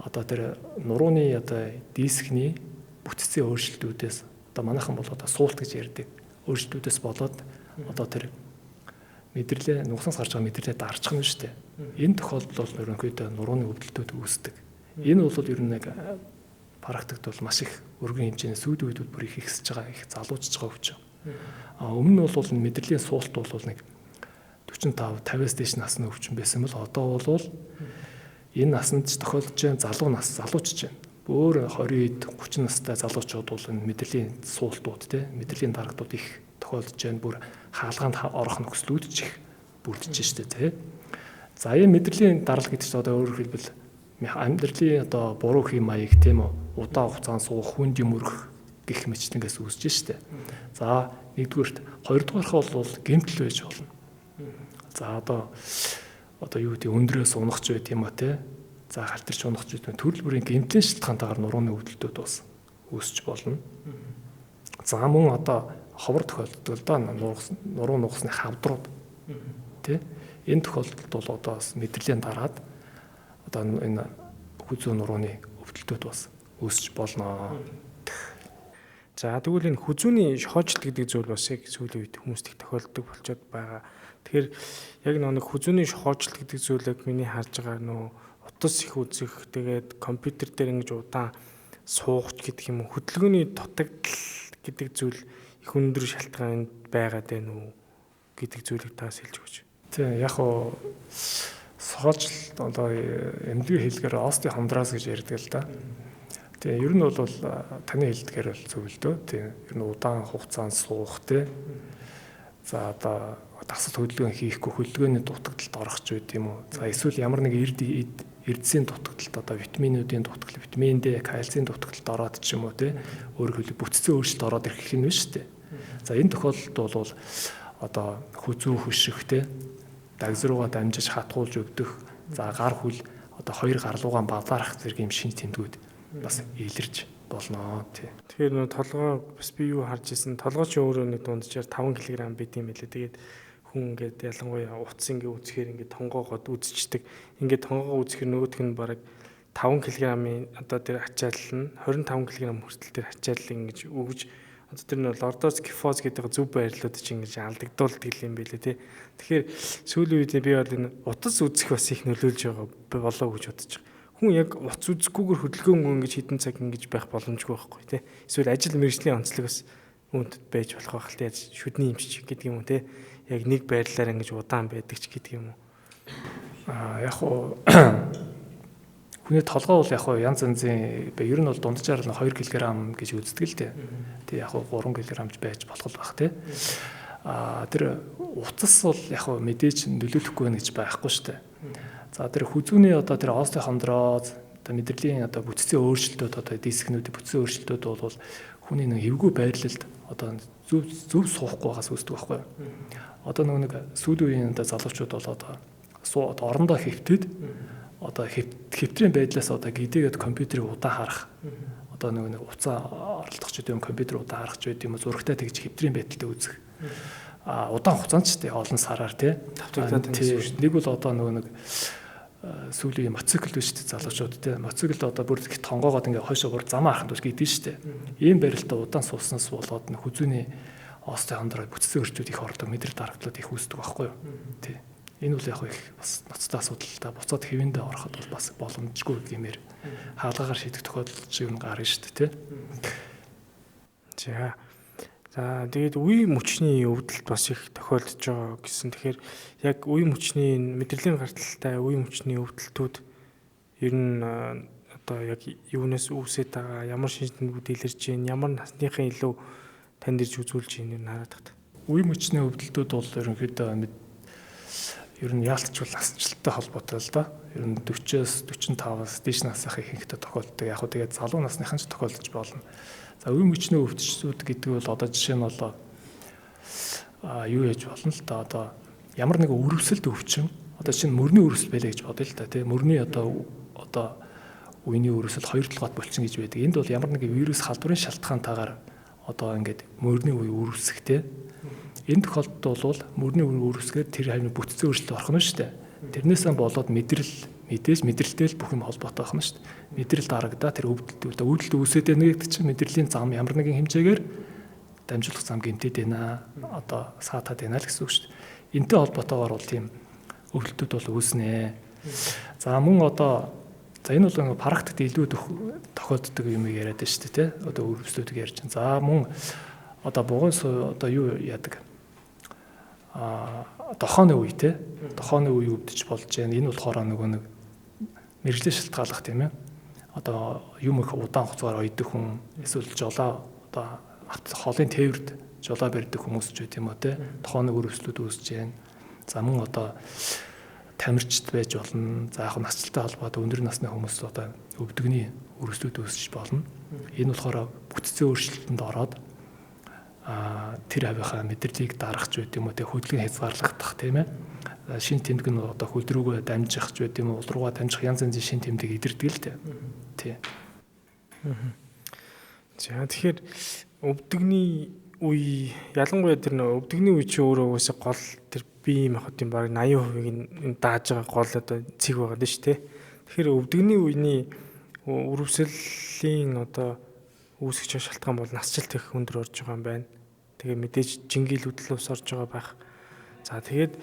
одоо тэр нурууны одоо дискний бүтцийн өөрчлөлтүүдээс одоо манайхан бол одоо суулт гэж ярьдаг өөрчлөлтүүдээс болоод одоо тэр мэдрэлээ нугсанаас гарч байгаа мэдрэлээ дарчих нь шүү дээ. Энэ тохиолдол бол ерөнхийдөө нурууны өвдөлтүүд үүсдэг. Энэ бол ер нь нэг практикт бол маш их өргөн хэмжээний сүйд үедүүд бүр их ихсэж байгаа, их залуучж байгаа өвчин. Өмнө нь бол мэдрэлийн суулт бол нэг 45, 50-аас дээш насны өвчин байсан бол одоо бол энэ насанд тохиолдож байгаа залуучж байна. Өөр 20-д 30 настай залуучууд бол энэ мэдрэлийн суултууд мэдрэлийн дарагдууд их тохиолдож байна. Бүр хаалгаанд орох нөхцлүүд ч их бүрдэж штэ тий. За энэ мэдрэлийн дарал гэдэг чинь одоо өөрөөр хэлбэл амьдралын одоо буруу хэм маяг тийм үү удаан хугацаанд суух хүнд юм өрөх гэх мэтлэнгээс үүсэж штэ. За нэгдүгээрт хоёрдугаарх бол гэмтэл байж болно. За одоо юу гэдэг өндрөөс унахч байт юм а те. За галтарч унахч байт төрөл бүрийн гэмтлийн шалтгаантайгаар нурууны өвдөлтүүд бас үүсэж болно. За мөн одоо ховор тохиолддог л да нуруу нугасны хавдрууд тий. Энэ тохиолдолд бол одоо бас мэдрэлийн дараад одоо энэ хүзүү нурууны өвдөлтүүд бас үүсэж болно. За тэгвэл энэ хүзүүний шохоожилт гэдэг зүйл бас яг сүүлийн үед хүмүүст их тохиолддог болчиход байгаа. Тэгэхээр яг нэг хүзүүний шохоожилт гэдэг зүйлийг миний харж байгаа нөө утас их үзэх тэгээд компьютер дээр ингэж удаан суугч гэдэг юм уу хөдөлгөөний дутагдал гэдэг зүйл их өндөр шалтгаан байгаад байна уу гэдэг зүйлийг таас хэлж өгч. Тийм яг хоо сохоожл одоо эмнэлгийн хэлгээр остеохондроз гэж ярьдаг л да. Тийм ер нь бол таны хэлдгээр бол зөв л дөө. Тийм ер нь удаан хугацаанд суух те. За одоо дасал хөдөлгөөн хийхгүй хөдөлгөөний дутагдалд орох ч байт юм уу. За эсвэл ямар нэг эрдэсийн дутагдалд одоо витаминуудын дутагдал, витамин D, кальцийн дутагдалд ороод ч юм уу те. Өөрөөр хэлбэл бүтцийн өөрчлөлт ороод ирэх юм байна шүү дээ. За энэ тохиолдолд бол одоо хүзүү хөших те. Дагз руугаа дамжиж хатгуулж өгдөх. За гар хүл одоо хоёр гарлуугаан бавлаарах зэрэг юм шинж тэмдгүүд бас илэрж болно тий. Тэгэхээр нөө толгой бас би юу харж ирсэн толгой ч өөрөө нэг дунджаар 5 кг байт юм байлээ. Тэгээд хүн ингээд ялангуяа утас ингээд үзэхээр ингээд тонгоогоод үзчихдэг. Ингээд тонгоогоо үзэхээр нөгөөх нь бараг 5 кг-ийн одоо тэр ачаал нь 25 кг хүртэл тэр ачаал ингэж өгж одоо тэр нь лордоз кифоз гэдэг зөв байрлалууд чинь ингэж алдагдуулдаг юм байлээ тий. Тэгэхээр сүүлийн үед би бол энэ утас үзэх бас их нөлөөлж байгаа болоо гэж бодож байгаа. Хүн яг утас үзэхгүйгээр хөдөлгөөн ингэж хідэн цаг ингэж байх боломжгүй байхгүй тий. Эсвэл ажил мэргэжлийн онцлог бас үүнд байж болох байх л тий. Шүдний эмчч гэдэг юм уу тий. Яг нэг байрлалаар ингэж удаан байдаг ч гэдэг юм уу. Яг уу хүний толгой бол яг уу янз янзын ер нь бол дунджаар нь 2 кг гэж үздэг л дээ. Тэг яг уу 3 кг байж болох байх тий. Тэр утас бол яг уу мэдээж нөлөөлөхгүй байх гэж байхгүй шүү дээ. За тэр хүзүүний одоо тэр остеохондроз одоо мэдрэлийн одоо бүтцийн өөрчлөлтүүд одоо дискнүүдийн бүтцийн өөрчлөлтүүд бол хүний нэг эвгүй байрлалд одоо зөв суухгүй байгаас үүсдэг байхгүй юу. Одоо нэг сүүлийн үеийн одоо залуучууд бол одоо орондоо хэвтээд одоо хэвтрийн байдлаас одоо гидээгээд компьютерийг удаан харах одоо нэг уцаа оролдох ч гэдэг юм компьютер удаан харах ч гэдэг юм зурагтай тэгж хэвтрийн байдалтай үзэх удаан хугацаанд ч тий олон сараар тий нэг бол одоо нэг сүүлийн мотоцикл биш үү залуучууд тий мотоциклд одоо бүр тонгоогоод ингээ хойшоо бүр замаа харахад бол гэдэг шүү дээ. Ийм байралтай удаан сууснаас болоод хүзүүний остеохондроз бүтцийн өөрчлөлт их ордог мэдрэл дарагдлууд их үүсдэг байхгүй юу. Тий. Энэ үл яг их бас ноцтой асуудал та буцаад хэвэндээ ороход бол бас боломжгүй гэмээр хаалгаар шийдэх тохиолдол юм гарна шүү дээ тий. За тэгээд үе мөчний өвдөлт бас их тохиолдож байгаа гэсэн. Тэгэхээр яг үе мөчний мэдрэлийн гарталтай үе мөчний өвдөлтүүд ер нь одоо яг юунаас үүсээд байгаа, ямар шинж тэмдгүүд илэрж байна, ямар насныхан илүү танд ирж үзүүлж байна нь хараад тагт. Үе мөчний өвдөлтүүд бол ерөнхийдөө ер нь яалтчвал насжилттай холбоотой л да. Ер нь 40-с 45-аас дээш насны ихэнхдээ тохиолддог. Яг хөө тэгээд залуу насныхан ч тохиолдож болно. За үе мөчний өвдөлтүүд гэдэг бол одоо жишээ нь бол юу яж болно л да. Одоо ямар нэг өрөвсөлд өвчин одоо чинь мөрний өрөвсөл байлаа гэж бодъё л да тий. Мөрний одоо үений өрөвсөл 2 толгойд болчихсон гэж байдаг. Энд бол ямар нэг вирус халдварын шалтгаантайгаар одоо ингээд мөрний үе өрөвсөх тий. Энэ тохиолдолд бол мөрний үе өрөвсгөөд тэр хавийн бүтцийн өөрчлөлт орох нь шүү дээ. Тэрнээсээ болоод мэдрэлтэй л бүх юм холбоотой байна шүү дээ. Мэдрэл дарагдаа тэр өвдөлт үүсээд байна гэдэг чинь мэдрэлийн зам ямар нэгэн хэмжээгээр дамжуулах зам гэмтээд байна. Одоо саатаад байна л гэсэн үг шүү дээ. Энтэй холбоотойгоор бол тийм өвдөлтүүд бол үүснэ. За мөн одоо энэ бол практикт илүү тохиолддог юм яриад байна шүү дээ тий. Одоо өрөвслүүдийг ярьж байна. За мөн одоо бугуун одоо юу яадаг дохооны үе те дохооны үе өвдөж болж байна. Энэ болохоор нэг мэрэгжлийн шалтгааллах тийм ээ. Одоо юм их удаан хугацаагаар ойдох хүн эсвэл жолоо одоо хоолын тээврд жолоо барьдаг хүмүүс ч үгүй юм уу те дохооны өрөвслүүд үүсэж байна. За мөн одоо тамирчд байж болно. За яг насжилттай холбоотой өндөр насны хүмүүс одоо өвдөгний өрөвслүүд үүсэж болно. Энэ болохоор бүтцийн өөрчлөлтөнд ороод тэр хавийнхаа мэдрэлийг дарах ч байт юм уу те хөдөлгөөн хязгаарлагдах тийм ээ шин тэмдэг нь одоо хөл рүүгээ дамжих ч байт юм уу ул руугаа дамжих янз янзын шин тэмдэг идэрдэг л тий. За тэгэхээр өвдөгний үе ялангуяа тэр өвдөгний үе чи өөрөө уусаа гол тэр бие махбодын бараг 80% дааж байгаа гол одоо цэг байгаа дээ шүү те. Тэгэхээр өвдөгний үений өрөвсөлийн одоо үүсгэж байгаа шалтгаан бол насжилт их өндөр орж байгаа юм байна. Тэгээ мэдээж жингийлүүд л ус орж байгаа байх. За тэгээд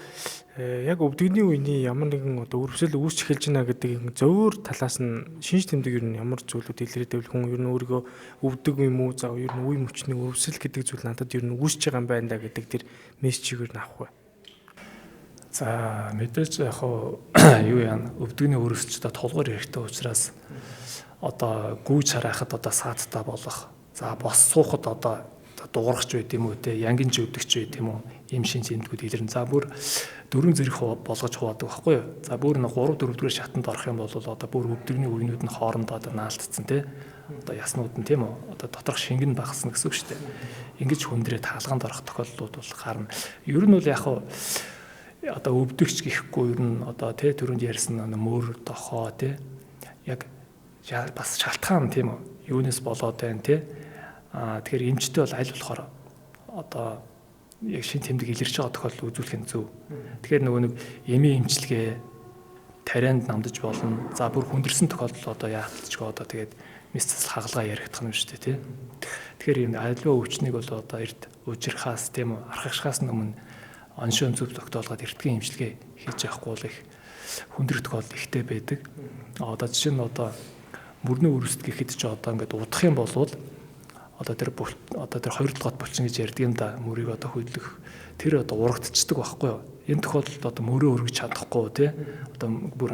яг өвдөгний үений ямар нэгэн одоо өрөвсөл үүсч эхэлж байна гэдэг зөвөр талаас нь шинж тэмдэг ер нь ямар зүйлүүд илэрээд байвал хүн ер нь өөрийгөө өвдөг юм уу за ер нь үе мөчний өрөвсөл гэдэг зүйл надад ер нь үүсч байгаа юм байна да гэдэг тэр мессежийг нь авах бай. За мэдээж яг юу яана өвдөгний өрөвсөлч та тулгуур хэрэгтэй учраас одоо гүйж харахад одоо саадтай болох. За бос суухад одоо дуурахч байт юм уу те янгинж өвдөгч байт юм уу ийм шин тэмдгүүд илэрнэ. За бүр 4 зэрэг болгож хуваадаг байхгүй юу. За бүр 3 4 дугаар шатанд орох юм бол одоо бүр өвдөгний үеийнүүд нь хоорондоо одоо наалтцсан те одоо яснууд нь тийм үү одоо доторх шингэн багасна гэсэн үг шүү дээ. Ингэж хүндрээ таалгаанд орох тохиолдлууд бол гарна. Ер нь бол яг одоо өвдөгч гэхгүй ер нь одоо те түрүүнд ярьсан мөр дохоо те яг бас шалтгаан тийм үү юунаас болоод байна те тэгэхээр эмчтэй бол аль болохоор одоо яг шин тэмдэг илэрч байгаа тохиолдол үзүүлэх нь зөв. Тэгэхээр нөгөө нэг эмийн эмчилгээ тарианд намдаж болно. За бүр хүндэрсэн тохиолдол одоо яалтчгаа одоо тэгээд месцэл хагалгаа яригдах юм шүү дээ тий. Тэгэхээр юм альва өвчнийг бол одоо эрт уужрахаас тийм үү архагшхаас өмнө оншон зөв тогтоолгоод эртгийн эмчилгээ хийж явахгүй бол их хүндрэх тохиолдол ихтэй байдаг. Одоо жишээ нь одоо мөрний өрөвсөлт гэхэд ч одоо ингээд удах юм болвол одоо тэр 2 дугаар булчин гэж ярьдаг юм да, мөрийг одоо хөдлөх тэр одоо урагдчихдаг байхгүй юу. Энэ тохиолдолд одоо мөрөө өргөж чадахгүй тий. Одоо бүр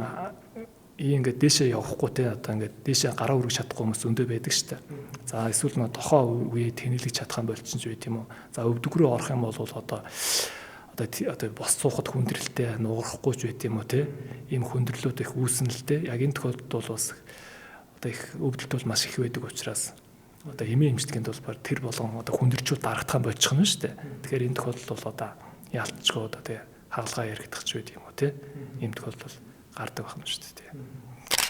ингээд дээшээ явахгүй тий, одоо ингээд дээшээ гараа өргөж чадахгүй хүмүүс өндөө байдаг шүү дээ. За эсвэл нөө тохоо үе тэнэлж чадах юм болчихсон ч байт юм уу. За өвдөг рүү орох юм бол одоо бос суухад хүндрэлтэй нуурахгүй ч байт юм уу тий. Ийм хүндрэлүүд их үүснэ л дээ. Яг энэ тохиолдолд бол бас одоо их өвдөлт бол маш их байдаг учраас одоо эмээ эмчилгээнд бол тэр болгон одоо хүндэрчүүд дарагдах юм болчих нь шүү дээ. Тэгэхээр энэ тохиолдолд бол одоо яалтчгүй одоо тий хаалгаа яригдах ч байт юм уу тий. Ийм тохиолдол гардаг байна шүү дээ.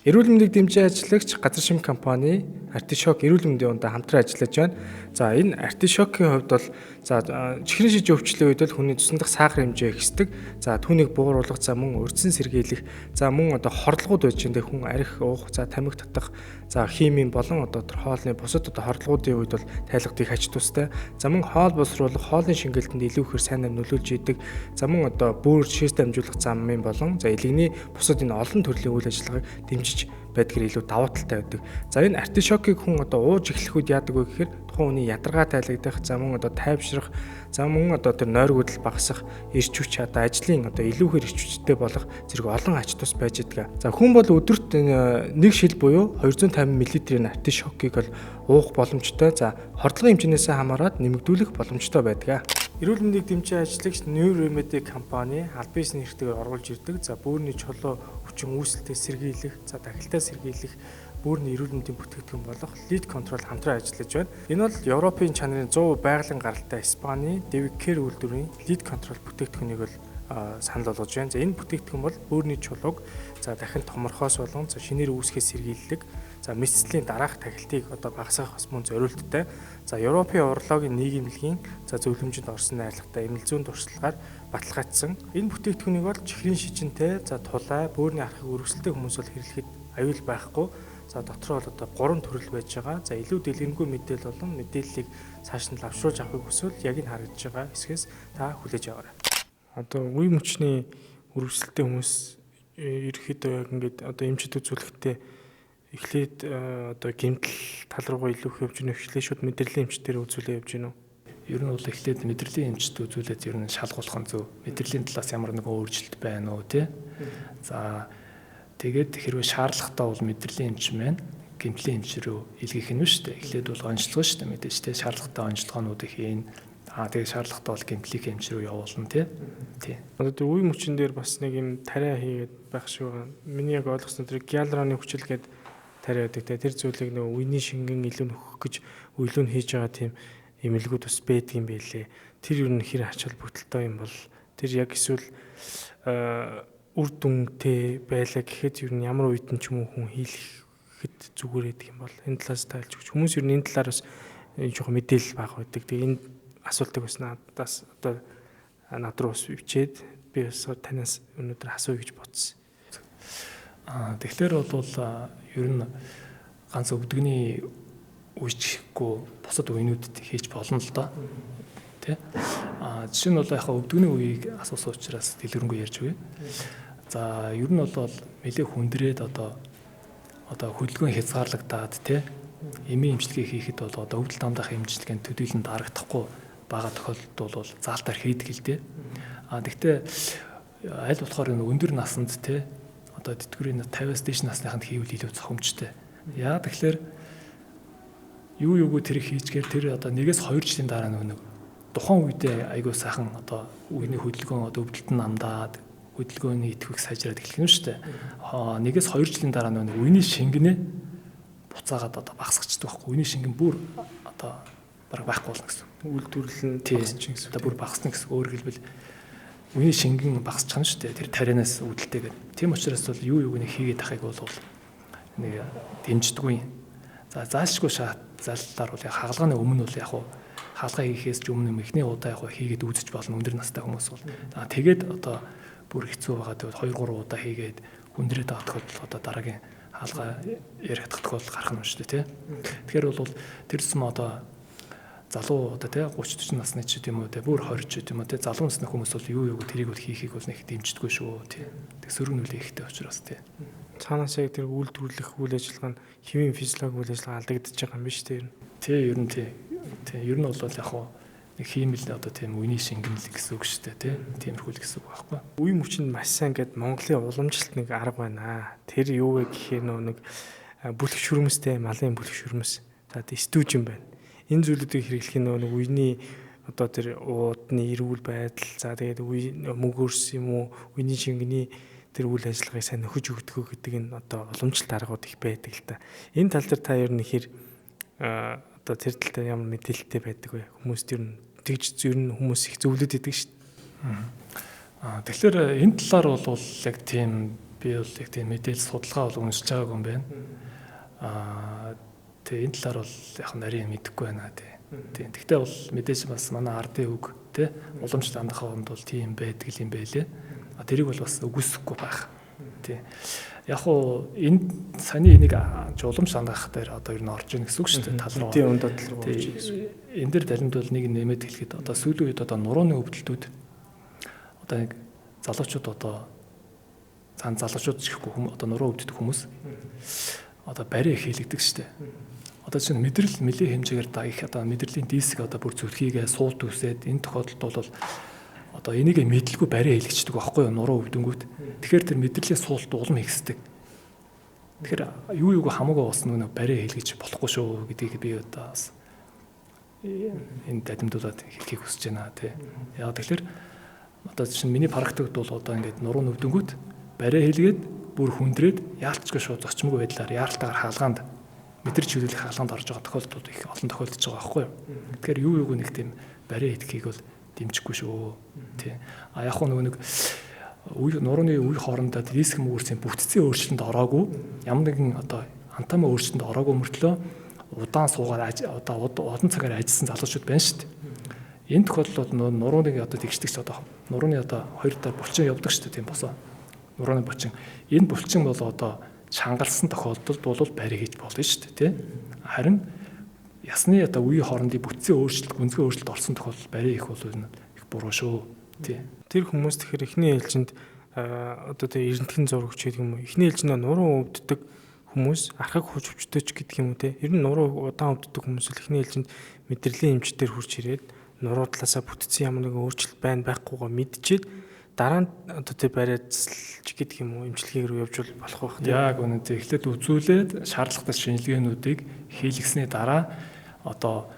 Эрүүл мэндийг дэмжиж ажиллагч газар шим компани Artichoke эрүүл мэндийн ундаа хамтран ажиллаж байна. За энэ Artichoke-ийн хувьд бол за чихрийн шижийн өвчлөлийн үед бол хүний цусндах сахар хэмжээ ихсдэг. За түүнийг бууруулах, за мөн урьдчилан сэргийлэх, за мөн одоо хордлогод байж энэ хүн арх уух, за тамхи татах, за химийн болон одоо тэр хоолны бусад одоо хордлогуудын үед бол тайлгдыг аж тустай. За мөн хоол боловсруулах, хоолны шингэлтэнд илүү ихээр сайнаар нөлөөлж идэг. За мөн одоо бүр шээс дамжуулах замын болон за илэгний бусад энэ олон төрлийн үйл ажиллагааг дэмжиж байдгаар илүү давуу талтай байдаг. За энэ Artichoke-ийг хүн одоо ууж эхлэх үед яадаг вэ гэхээр тухайн хүний ядаргаа тайлгдах, за мөн одоо тайвшрах, за мөн одоо тэр нойргуудл багасах, эрч хүч одоо ажлын одоо илүүхээр эрч хүчтэй болох зэрэг олон ач тус байж идэг. За хүн бол өдөрт нэг шил буюу 250 мл-ийн Artichoke-ийг бол уух боломжтой. За хордлогын хэмжээнээс хамаарат нэмэгдүүлэх боломжтой байдаг. Эрүүл мэндийг дэмжиж ажиллагч Neuromedic компани аль биесний хэрэгтэйгээр оруулж ирдэг. За бөөрийн чулуу хүчин үүсэлтээ сэргийлэх, за дахилтаа сэргийлэх бөөрийн эрүүл мэндийн бүтээгдэхүүн болох Lead Control хамтран ажиллаж байна. Энэ бол Европын чанарын 100% байгалийн гаралтай Испани Devicare үйлдвэрийн Lead Control бүтээгдэхүүнийг бол санал болгож байна. За энэ бүтээгдэхүүн бол бөөрийн чулууг за дахин томорхоос болон за шинээр үүсгэхээс сэргийлдэг. За мэдсэлийн дараах тахилтыг одоо багасгах бас мөн зориулттай. За Европын урлагийн нийгэмлэгийн за зөвлөмжөнд орсон найрлагатай эмнэлэг зүйн туршлагаар баталгаажсан. Энэ бүтээгдэхүүнийг бол чихрийн шижинтэй, за тулай, бөөрийн архыг өргөсөлтэй хүмүүс бол хэрэглэхэд аюул байхгүй. За дотор бол одоо 3 төрөл байж байгаа. За илүү дэлгэрэнгүй мэдээлэл болон мэдээллийг цааш нь лавшруулж авахыг хүсвэл яг энэ харагдж байгаа хэсгээс та хүлээж аваарай. Одоо үе мөчний өргөсөлтэй хүмүүс ерөөхдөө яг ингээд одоо эмчит үзүүлэхдээ эхлээд одоо гэмтэл тал руугаа илүү их явж гэнэ, эхлээд шууд мэдрэлийн эмчтэр үзүүлээ явж гэнэ үү? Ер нь бол эхлээд мэдрэлийн эмчт үзүүлээд ер нь шалгуулах нь зөв. Мэдрэлийн талаас ямар нэгэн өөрчлөлт байна уу тий. За тэгээд хэрвээ шаардлагатай бол мэдрэлийн эмч маань гэмтлийн эмч рүү илгээх нь шүү дээ. Эхлээд бол онцлогоо шүү дээ мэдээж тий. Шаардлагатай онцлогоонуудыг хийн. Тэгээд шаардлагатай бол гэмтлийн эмч рүү явуулна тий. Тий. Одоо үе мөчн дээр бас нэг юм тариа хийгээд байх шиг байгаа. Миний яг ойлгосноо тэр гиалураны хүчил гээд тариа байдаг те. Тэр зүйлийг нөгөө үений шингэн илүү нөхөх гэж үйлөө нь хийж байгаа тийм эмнэлгүүд бас байдаг юм байлээ. Тэр юу н хэр ач холбогдолтой юм бол тэр яг эсвэл үр дүнтэй байлаа гэхэд юу н ямар үеийн ч юм уу хүн хийлэхэд зүгээр байдаг юм бол энэ талаас тайлж өгч хүмүүс юу н энэ талаар бас жоохон мэдээлэл баг байдаг. Тэгээ энэ асуултыг бас надаас одоо над руу бас өвчээд би бас танаас өнөөдөр асууя гэж бодсон. Тэгэхээр бол ер нь ганц өвдөгний үечихгүй бусад үеинүүдэд хийж болно л доо. Тэ? Жишээ нь бол яг өвдөгний үеийг асуусан учраас дэлгэрэнгүй ярьж өгье. За ер нь бол нэлээ хүндрээд одоо хөдөлгөөн хязгаарлагдаад тэ эмийн эмчилгээ хийхэд бол одоо өвдөлт амдах эмчилгээнд төдийлөн дарагдахгүй бага тохиолдолд бол заалтаар хийдэг л дээ. Гэхдээ аль болохоор энэ өндөр насанд тэ одоо тэтгэврийн 50-аас дээш насныханд хийвэл илүү зохимжтой. Яа тэгэхээр юу тэрийг хийчгээр тэр одоо 1-2 жилийн дараа нэг тухайн үедээ айгүй сайхан одоо үений хөдөлгөөн одоо өвдөлтөнд намдаад хөдөлгөөний идэвхийг сайжраад эхлэх юм шүү дээ. 1-2 жилийн дараа нэг үений шингэнэ буцаагаад одоо багасгачдаг байхгүй. Үений шингэн бүр одоо бараг байхгүй болно гэсэн. Үйлдвэрлэл нь багасч гэсэн. Одоо бүр багасна гэсэн. Өөрөөр хэлбэл үений шингэн багасчихна шүү дээ. Тэр тарианаас үүдэлтэйгээр. Тийм учраас бол юуг нэг хийгээд ахыг бол нэг дэмждэггүй. За заашгүй заллаар бол яг хаалганы өмнө бол яг хаалгаа хийхээс ч өмнө эхний удаа яг хийгээд үзэж болно өндөр настай хүмүүс бол. Тэгээд одоо бүр хэцүү байгаа тэгвэл 2-3 удаа хийгээд хүндрээд байгаа тохиолдол одоо дараагийн хаалгаа яригдах тохиолдол гарах юм шүү дээ тий. Тэгэхээр бол тэр зам одоо залуу одоо тий 30-40 насны ч юм уу тий бүр 20 ч юм уу тий залуу насны хүмүүс бол юу тэрийг бол хийхийг бол нэг дэмждэггүй шүү тий. Тэг сөрөг нүлээ ихтэй учраас тий. Цаанаас яг тэр үйлдвэрлэх үйл ажиллагаа нь хэвийн физиологи үйл ажиллагаа алдагдчихж байгаа юм биш үү? Ер нь ер нь бол яг хоо нэг хиймэл одоо тийм үений шингэнэл гэсэн үг шүү дээ тий. Тиймэрхүү л гэсэн үг байхгүй. Үе мөчөнд маш сайн гэд Монголын уламжлалт нэг арга байна. Тэр юу вэ гэхээр нэг бүлэг шүрмэстэй малын бүлэг шүрмэс. За тийм стүүж юм байна. Энэ зүйлүүдийг хэрэглэх нь нэг үений одоо тэр уудны эрүүл байдал за тэгээд мөгөөрс юм уу үений шингэний тэр үйл ажиллагааг сайн нөхөж өгдөг гэдэг нь одоо уламжлалт аргууд их байдаг л та. Энэ тал дээр та ер нь хэр одоо тэр тал дээр ямар мэдээлэлтэй байдаг вэ? Хүмүүст ер нь тэгж ер нь хүмүүс их зөвлөд идэг шүү дээ. Тэгэхээр энэ талаар бол яг тийм би бол яг тийм мэдээлэл судалгаа бол уншиж байгаагүй юм байна. Тэгээ энэ талаар бол яг нарийн мэдэхгүй байна тий. Тэгтээ бол мэдээж бас манай ардын үг тий уламжлалт хандахаа хонд бол тийм байдаг юм байлээ. Тэрийг бол бас үгүйсэхгүй байх. Тий. Яг уу энэ саний энийг уламж хандах дээр одоо ер нь орж ийн гэсэн үг шүү дээ. Тал руу. Тийм ундад тал руу орж ийн. Энэ дээр залимд бол нэг нэмээд хэлэхэд одоо сүүлийн үед одоо нурууны өвдөлтүүд одоо нэг залуучууд одоо цаан залуучууд чихгүй хүмүүс одоо нуруу өвддөг хүмүүс одоо барай хийлэгдэг шүү дээ. Одоо чинь мэдрэл нэлээд хэмжээгээр их одоо мэдрэлийн диск одоо бүр зүрхийгээ суут үсээд энэ тохиолдолд бол одоо энийг мэдлгүй барай хийлэгчдэг байхгүй юу нуруу өвдөнгүүт. Тэгэхээр тэр мэдрэлийн суулт улам ихсдэг. Тэгэхээр юуг хамаагүй бас нэг барай хийлгэж болохгүй шүү гэдгийг би одоо бас энэ дадимдуулаад хэлхийг хүсэж байна тий. Яг тэгэхээр одоо чинь миний практикт бол одоо ингээд нуруу өвдөнгүүт барай хийлгээд бүр хүндрээд яалтчгүй шууд зочмог байдлаар яалтаагаар хаалгаанд мэдрэж хилүүлэх хаалгаанд орж байгаа тохиолдлууд их олон тохиолдож байгаа байхгүй юу. Тэгэхээр юу нэг тийм барай хийхийг бол дэмжихгүй шүү. Тий. Яг нөгөө нэг нурууны үе хоорондоо диск мөрсийн бүтцийн өөрчлөлтөнд ороогүй ямар нэгэн одоо антамаа өөрчлөлтөнд ороогүй мөртлөө удаан суугаад одоо олон цагаар ажилласан залуучууд байна шүү дээ. Энэ тохиолдолд нурууныг одоо тэгшдэгч одоо нурууны одоо хоёр талаар булчин явдаг шүү дээ тийм босоо. Нурууны булчин. Энэ булчин бол одоо чангалсан тохиолдолд бол барай хийж болно шүү дээ тий. Харин ясны одоо үе хоорондын бүтцийн өөрчлөлт, гүнзгий өөрчлөлт орсон тохиолдолд барай их бол их буруу шүү. Тий. Тэр хүмүүс тэгэхээр эхний ээлжинд одоо тэр эрдэнэтхэн зурагч гэдэг юм уу? Эхний ээлжинд нуруу өвддөг хүмүүс архаг хууч өвчтөж гэдэг юм уу те? Ер нь нуруу удаан өвддөг хүмүүс л эхний ээлжинд мэдрэлийн эмчтэр хурж ирээд нуруу талаасаа бүтцийн ямар нэгэн өөрчлөлт байхгүйгаа мэдчихэд дараа нь одоо тэр барайцлж гэдэг юм уу эмчилгээ рүү явж болох байх тийм. Яг үнэндээ эхлээд үзүүлээд шаардлагатай шинжилгээнүүдийг хийлгэсний дараа одоо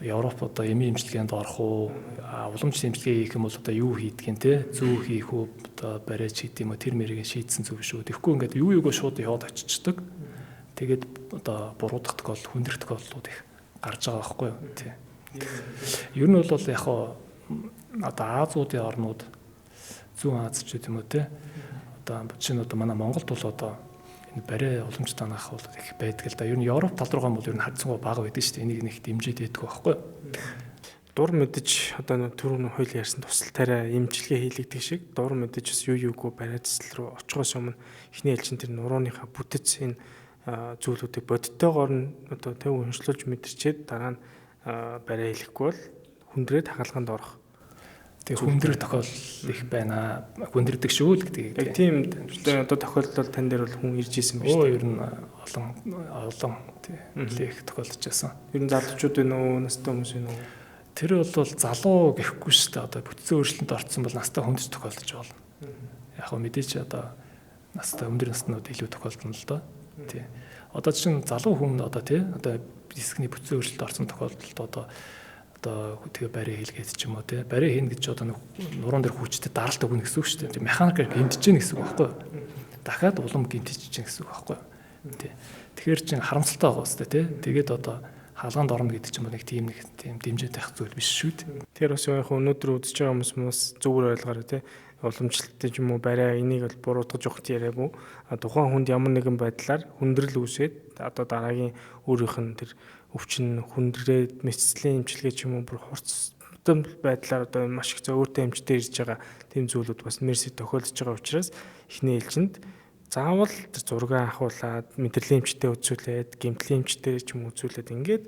Европ одоо эми эмчилгээнд орох уу, уламжлалт эмчилгээ хийх юм бол одоо юу хийдгийг те зүү хийх үү, одоо барайч хийх юм уу тэр мэрийг шийдсэн зүг шүү. Тэгэхгүй ингээд юу шууд яваад очичдаг. Тэгээд одоо буруудах тохиолдол, хүндрэх тохиолдлууд их гарч байгаа байхгүй юу тий. Ер нь бол яг одоо Азиудын орнууд зүүн Аз ч гэдэм үү те одоо чинь одоо манай Монголд бол одоо энэ барай уламжлалт танах бол их байдаг л да. Ер нь Европ тал руугаа бол ер нь хадсангүй бага байдаг шүү дээ. Энийг нэг дэмжиж дэдэг байхгүй. Дур мэдэж одоо түрүүн хууль ярьсан тусалтаараа эмчилгээ хийлэгдэх шиг дур мэдэж бас юугүй барайцлал руу очихоос өмнө эхний ээлжин тэр нурууныхаа бүтэц энэ зүйлүүдийг бодиттойгоор нь одоо төв уншлуулж мэдэрчээд дараа нь барай хийхгүй бол хүндрээд хагалгаанд орох. Тэгээ хүндрэх тохиолдол их байна. Хүндрдэг шүү л гэдэг. Яг тийм одоо тохиолдол тань дээр бол хүн ирж исэн байна шүү дээ. Ер нь олон тийм их тохиолдож байсан. Ер нь залуучууд байна уу, настай хүмүүс байна уу? Тэр бол залуу гэхгүй шүү дээ. Одоо бүтцийн өөрчлөлтөнд орсон бол настай хүнд тохиолдож болно. Яг хөө мэдээч одоо настай өндөр наснууд илүү тохиолдно л доо. Тий. Одоо чинь залуу хүн одоо тий одоо дискний бүтцийн өөрчлөлт орсон тохиолдолд одоо тэгээ барай хийлгээд ч юм уу те барай хийн гэж одоо нуруунд дээр хүчтэй даралт өгнө гэсэн үг шүү дээ. Механикаар гэмтэж гин гэсэн үг байхгүй юу? Дахиад улам гэмтэж чинь гэсэн үг байхгүй юу? Тий. Тэгэхээр чин харамсалтай байгаа үстэй те. Тэгээд одоо хаалганд орно гэдэг чинь нэг тийм дэмжиж байх зүйл биш шүү дээ. Тэр бас яг өнөөдөр үзэж байгаа хүмүүс зүгээр ойлгоорой те. Уламжлалт ч юм уу барай энийг бол буруутгаж өгөх яриаггүй. Тухайн хүнд ямар нэгэн байдлаар хүндрэл үүсээд одоо дараагийн өөрийнх нь тэр өвчин хүндрээд мэдцлийн эмчилгээ ч юм уу бүр хурцтай байдлаар одоо маш их өөртөө эмчтэй ирж байгаа тийм зүйлүүд бас мерси тохиолдож байгаа учраас эхний ээлжинд заавал тэр зураг авахуулаад мэдрэлийн эмчтэй үзүүлээд гэмтлийн эмчтэй ч юм уу үзүүлээд ингээд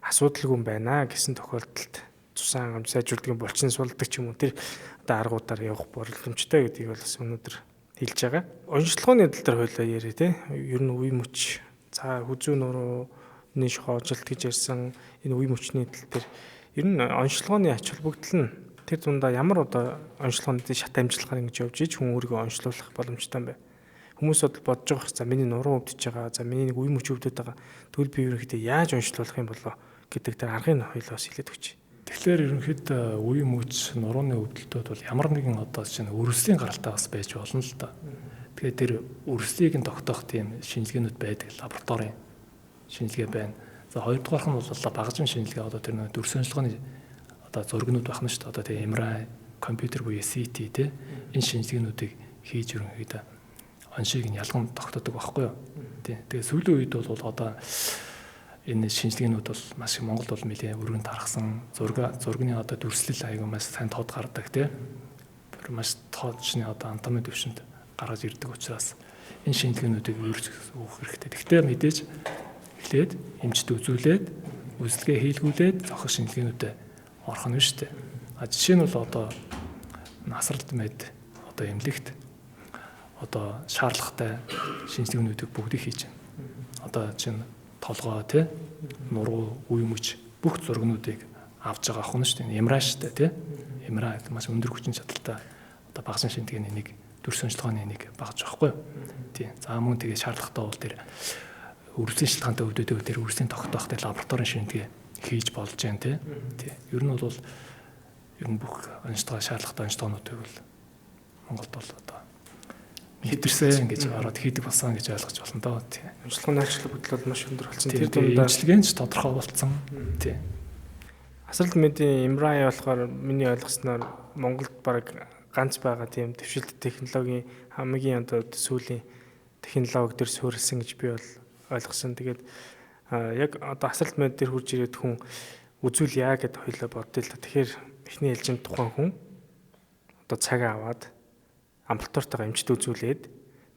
асуудалгүй байна гэсэн тохиолдолд цусан хангамж сайжруулдаг булчин суулдаг ч юм уу тэр одоо аргуудаар явах боломжтой гэдгийг бол бас өнөөдөр хэлж байгаа. Онцлогооны тал дээр хойлоо яриа те. Ер нь үе мөч за хүзүү нуруу нийш хоожилт гэж ярьсан энэ үе мөчний тал дээр ер нь онцлогооны ач холбогдол нь тэр дундаа ямар одоо онцлогооны шат амжилтаар ингэж явж иж хүн өөрийгөө онцлуулах боломжтой юм бэ? Хүмүүс бодож байгаа за миний нуруу өвдөж байгаа, за миний нэг үе мөч өвдөж байгаа. Тэгвэл би ерөнхийдөө яаж онцлуулах юм болоо гэдэг тэр аргыг хоёлоос хэлээд өгч. Тэгэхээр ерөнхийдөө үе мөч нурууны өвдөлтөд бол ямар нэгэн одоо чинь өрсөлийн гаралтай бас байж болно л да. Тэгэхээр тэр өрслийг нь тогтоох тийм шинжилгээнүүд байдаг, лабораторийн шинжилгээ байна. За хоёрдугаарх нь бол багажин шинжилгээ одоо тэр нэг дүр сонжлогооны одоо зургнууд байна шүү дээ. Одоо тийм MRI, компьютер буюу CT те энэ шинжилгээнүүдийг хийж ерөнхийдөө оншийг нь ялган тогтоодог байхгүй юу. Тийм. Тэгээ сүүлийн үед бол одоо энэ шинжилгээнүүд бол маш их Монголд бол нэлээд өргөн тархсан зургийн одоо дүрслэл аягүй маш сайн тод гардаг те. Маш тоодчны одоо анатомийн төвшөнд гаргаж ирдэг учраас энэ шинжилгээнүүдийг өөрчлөх хэрэгтэй. Гэхдээ мэдээж эхлээд эмчд үзүүлээд үйлчлэгээ хийлгүүлээд зохих шинжилгээнүүдэд орох нь шүү дээ. Жишээ нь бол одоо насралт мэд одоо эмнэлэгт одоо шаардлагатай шинжилгээнүүдийг бүгдийг хийж байна. Одоо чинь толгой тий нуруу үе мөч бүх зургнуудыг авч байгаа ах нь шүү дээ. MRI шүү дээ тий. MRI маш өндөр хүчин чадалтай одоо багажин шинжилгээний нэг дүр сонжлогооны нэг багаж байхгүй юу. Тий. За мөн тэгээ шаардлагатай бол тэр үрслийн шалтгаантай өвдөдөв тэр үрслийн тогтоох тэр лабораторийн шинжилгээ хийж болж байна тий. Ер нь бол ер нь бүх онцлог шаардлагатай онцлогоонуудыг бол Монголд бол одоо хэтэрсэн гэж ороод хийдэг болсон гэж ойлгож байна доо тий. Онцлогооны ач холбогдол бол маш өндөр болсон. Тэр дундаа имчилгээнд тодорхой болсон тий. Асрал мэдийн MRI болохоор миний ойлгосноор Монголд баг ганц байгаа тийм дэвшилт технологийн хамгийн одоо сүүлийн технологи төр суурилсан гэж би бол ойлгосон. Тэгээд яг одоо асралт мэд дээр хурж ирээд хүн үзүүл яа гэд хоёлоо бодъё л да. Тэгэхээр эхний ээлжинд тухайн хүн одоо цаг аваад амбулаторитойгоо эмчд үзүүлээд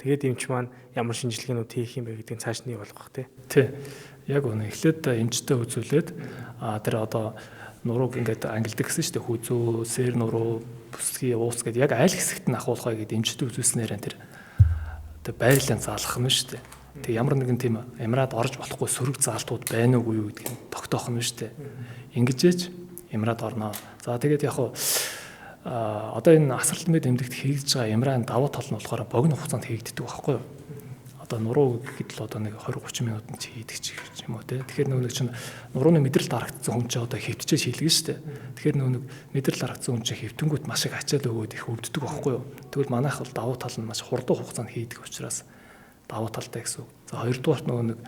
тэгээд эмч маань ямар шинжилгээнүүд хийх юм бэ гэдгийг цааш нь ойлгох тий. Тий. Яг үнэ. Эхлээд эмчтэй үзүүлээд тэр одоо нурууг ингээд ангилдаг гэсэн шүү дээ. Хүзүү, сэр нуруу, бүсгийн уус гэдэг яг аль хэсэгт нь ахуулахаа гэдэг эмчтэй үзүүлснээр тэр байрлалын заалах нь шүү дээ. Тэг ямар нэгэн тийм MRI-д орж болохгүй сөрөг заалтууд байна уугүй юу гэдгийг тогтоох нь шүү дээ. Ингэжээч MRI-д орноо. За тэгээд яг хуу одоо энэ асралт мэд эмнэлэгт хийгдэж байгаа MRI-ны давуу тал нь болохоор богино хугацаанд хийгддэг байхгүй юу? Одоо нуруу гэхэд л одоо нэг 20-30 минутанд хийдэг ч юм уу те. Тэгэхээр нөгөө чинь нурууны мэдрэл дарагдсан хүн чинь одоо хэвтчээ шилгэн шүү дээ. Тэгэхээр нөгөө мэдрэл дарагдсан хүн чинь хэвтэнгүүт маш их ачаал өгөөд их өвддөг байхгүй юу? Тэгвэл манайх бол давуу тал нь маш хурдан хугацаанд хийдэг учраас давуу талтай гэсэн үг. За хоёрдугаарт нөгөө нэг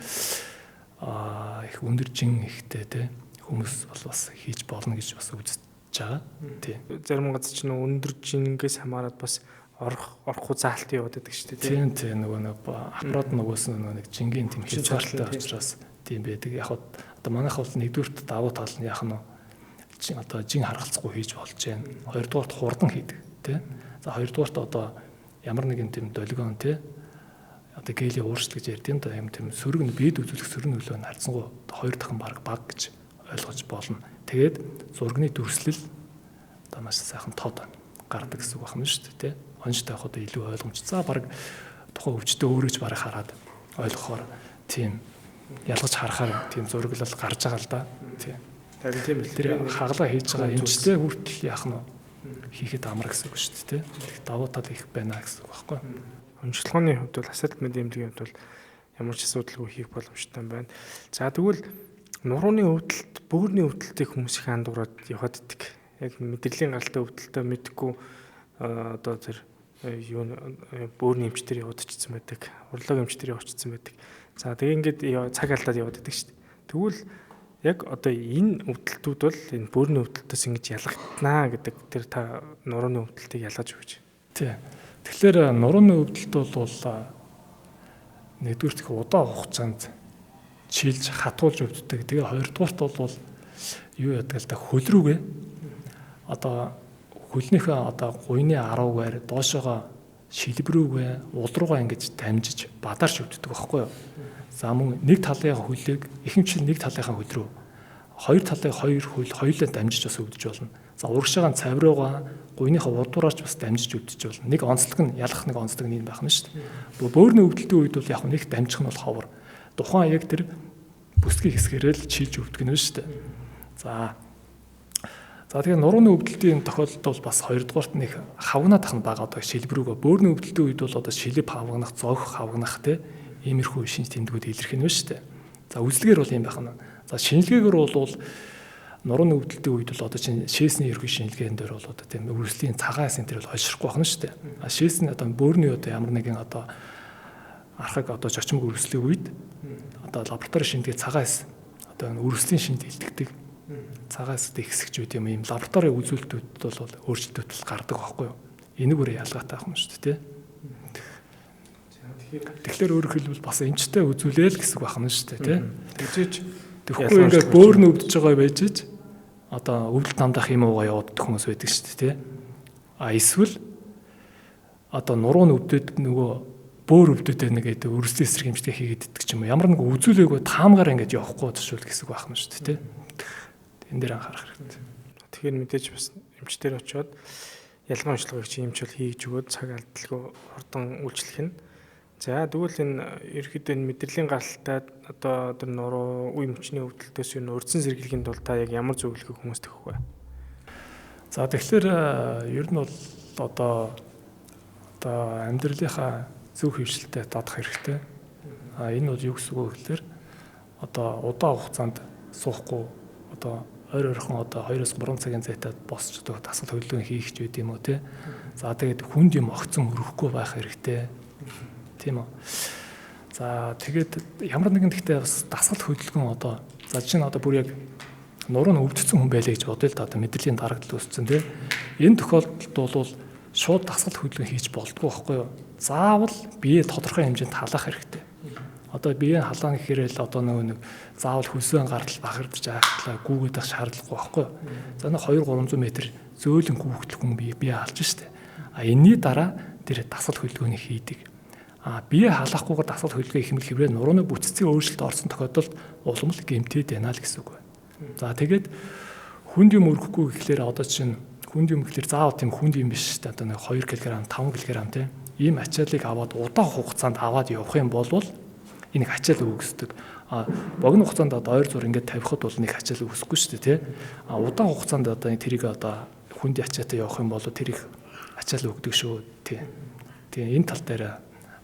их өндөр жин ихтэй те хүмүүс бол бас хийж болно гэж бас үзэж байгаа. Тий. Зарим газар чинь өндөр жингээс хамаарат бас орохгүй заалтын яваад байдаг шүү дээ. Тийм нөгөө нэг аппарат нөгөөс нэг жингийн тийм хязгаартай учраас тийм байдаг. Яг одоо манайх бол нэгдүгürt давуу тал нь яах нь одоо жин харгалзахгүй хийж болж байна. Хоёрдугаарт хурдан хийдэг тий. За хоёрдугаарт одоо ямар нэгэн тийм долгион тий одоо гелийн ууршил гэж ярьдیں۔ Да юм тийм сөрөг нь биед үзүүлэх сөрөг нөлөө нь харьцангуй хоёр дахин баг гэж ойлгож болно. Тэгээд зургийн дүрслэл одоо маш сайхан тод гардаг гэсэн үг байна шүү дээ тий. Онцтой хахад илүү ойлгомжтой. За баг тухайн өвчтөө өөрөө ч барыг хараад ойлгохоор тийм ялгаж харахаар тийм зураглал гарч байгаа л да. Тий. Харин тийм л тэр хаглаа хийж байгаа эмчтэй хүртэл яах нь хийхэд амар гэсэн үг шүү дээ. Давуу тал их байна гэсэн үг байхгүй. Онцлогооны хувьд бол асралт мэд эмнэлгийн хувьд бол ямар ч асуудалгүй хийх боломжтой байна. За тэгвэл нурууны өвдөлт, бөөрийн өвдөлтийг хүмүүс их андуураад яваад иддэг. Яг мэдрэлийн гаралтай өвдөлтөө мэдхгүй одоо тэр юу бөөрийн эмчтэр яваад очсон байдаг. Урлагийн эмчтэр явуулчихсан байдаг. За тэгээ ингээд цаг алдаад яваад иддэг шүү дээ. Тэгвэл яг одоо энэ өвдөлтүүд бол энэ бөөрийн өвдөлтөөс ингэж ялгагдана гэдэг тэр та нурууны өвдөлтийг ялгаж өгч. Тий. Тэгэхээр нурууны өвдөлт бол нэгдүгээр их удаан хугацаанд чилж хатуулж өвддөг. Тэгээ хоёрдугаарт бол юу яадаг л да хөл рүүгээ одоо хөлнийхөө одоо гуйны 10-гаар доошоогоо шилбрүүгээ уул руугаа ингэж дамжиж бадарч өвддөг байхгүй юу? За мөн нэг талын хөлийг ихэнх нэг талынхаа хөл рүү хоёр талын хоёр хөл хоёулаа дамжиж бас өвдөж болно. За урагшаагаан цавруугаа гуйныхаа урдуураач бас дамжиж өвдөж болно. Нэг онцлог нь ялах нэг онцлог нь байх нь шүү дээ. Бөөрийн өвдөлтийн үед бол яг нэг дамжих нь бол ховор. Тухайн яг тэр бүсгийн хэсгээрээ л чийж өвдөг нь шүү дээ. За тэгээ нурууны өвдөлтийн тохиолдолд бол бас хоёрдугаарт нэг хавгнаад ах нь бага одоо шилбэрүүгөө бөөрийн өвдөлтийн үед бол одоо шилб хавгнах, зогх хавгнах те иймэрхүү шинж тэмдгүүд илэрх нь шүү дээ. За үзлэгээр бол юм байх нь. За шинжилгээгээр бол нурууны өвдөлтийн үед бол одоо чинь шээсний ерхий шинжилгээнд дээр бол одоо тийм үрслийн цагаан эс энэ төр бол ойшрохгүй байна шүү дээ. А шээс нь одоо бөөрийн одоо ямар нэгэн одоо архаг одоо зочмог үрслийн үед одоо лаборатори шинжилгээ цагаан эс одоо үрслийн шинж илтгэдэг. Цагаан эстэй ихсгч үед юм лаборатори үзүүлэлтүүд бол өөрчлөлтүүд бол гардаг байхгүй юу? Энэгээр ялгаатай ах юм шүү дээ, тий. Тэгэхээр өөрөөр хэлбэл бас эмчтэй үзүүлээл гэсэн үг байна шүү дээ, тий. Тэгжиж тэгэхгүй ингээд бөөрн өвдөж байгаа байж ч одоо өвдөлт намдах юм уугаа яваад хүмүүс байдаг шүү дээ, тий. А эсвэл одоо нуруу өвдөд нөгөө бөөр өвдөдөө нэгээд өрсөлдөөн эсрэг эмчтэй хийгээд идэх ч юм уу. Ямар нэг үзүүлээгүй таамгаар ингээд явахгүй тушуул гэсэн үг байна шүү дээ, тий. Энэ дээр анхаарах хэрэгтэй. Тэгэхээр мэдээж бас эмчтэр очиод ялгаа онцлогыг чи эмч бол хийж өгөөд цаг алдалгүй хурдан үйлчлэх нь. За тэгвэл энэ ерөөхдөө энэ мэдрэлийн гаралтай одоо тэр нуруу үе мөчний өвдөлтөөс юу урдсан сэргийлэхийн тулд та яг ямар зөвлөгөө хүмүүст өгөх вэ? За тэгэхээр ер нь бол одоо амьдралынхаа зөв хөвшилтэд татах хэрэгтэй. А энэ бол юу гэсэн үг вэ гэхээр одоо удаан хугацаанд суухгүй одоо ойрхон одоо 2-3 цагийн зайтад босч одоо дасгал хөдөлгөөн хийх ч байд юм уу тий. За тэгээд хүнд юм огцон өрөхгүй байх хэрэгтэй. Тийм үү. За тэгээд ямар нэгэн гэхдээ бас дасгал хөдөлгөөн одоо за чинь одоо бүр яг нуруу нь өвдсөн хүн байлаа гэж бодъё л да одоо мэдрэлийн дарагдал үүссэн тий. Энэ тохиолдолд бол шууд дасгал хөдөлгөөн хийж болдгоо байхгүй юу. Заавал бие тодорхой хэмжээнд халаах хэрэгтэй. Одоо биеийн халаан гэхээр л одоо нэг заавал хөлсөө гардал бахардж айхтлаа гүүгээд ах шаардлагагүй байхгүй юу. За нэг 200-300 м зөөлөн гүүхтэл хүн бие халж штэ. А энэний дараа тэр дасгал хөдөлгөөнийг хийдэг. А бие халахгүйгээр дасгал хөдөлгөөн ихмэл хэврээ нурууны бүтцийн өөрчлөлт орсон тохиолдолд улам л гэмтээд байна л гэсэн үг байна. За тэгээд хүнд юм өргөхгүй гэхлээр одоо чинь хүнд юм гэхлээр заавал тийм хүнд юм биш штэ. Одоо нэг 2 кг, 5 кг тийм ийм ачааллыг аваад удаан хугацаанд аваад явах юм бол энийг ачаал өгсдөг. А богино хугацаанд одоо ойр зур ингээд тавихад бол нэг ачаал өгсөхгүй шүү дээ, тий. А удаан хугацаанд одоо тэрийг одоо хүнд ачаатай явах юм бол тэрийг ачаал өгдөг шүү, тий. Тэгээ энэ тал дээр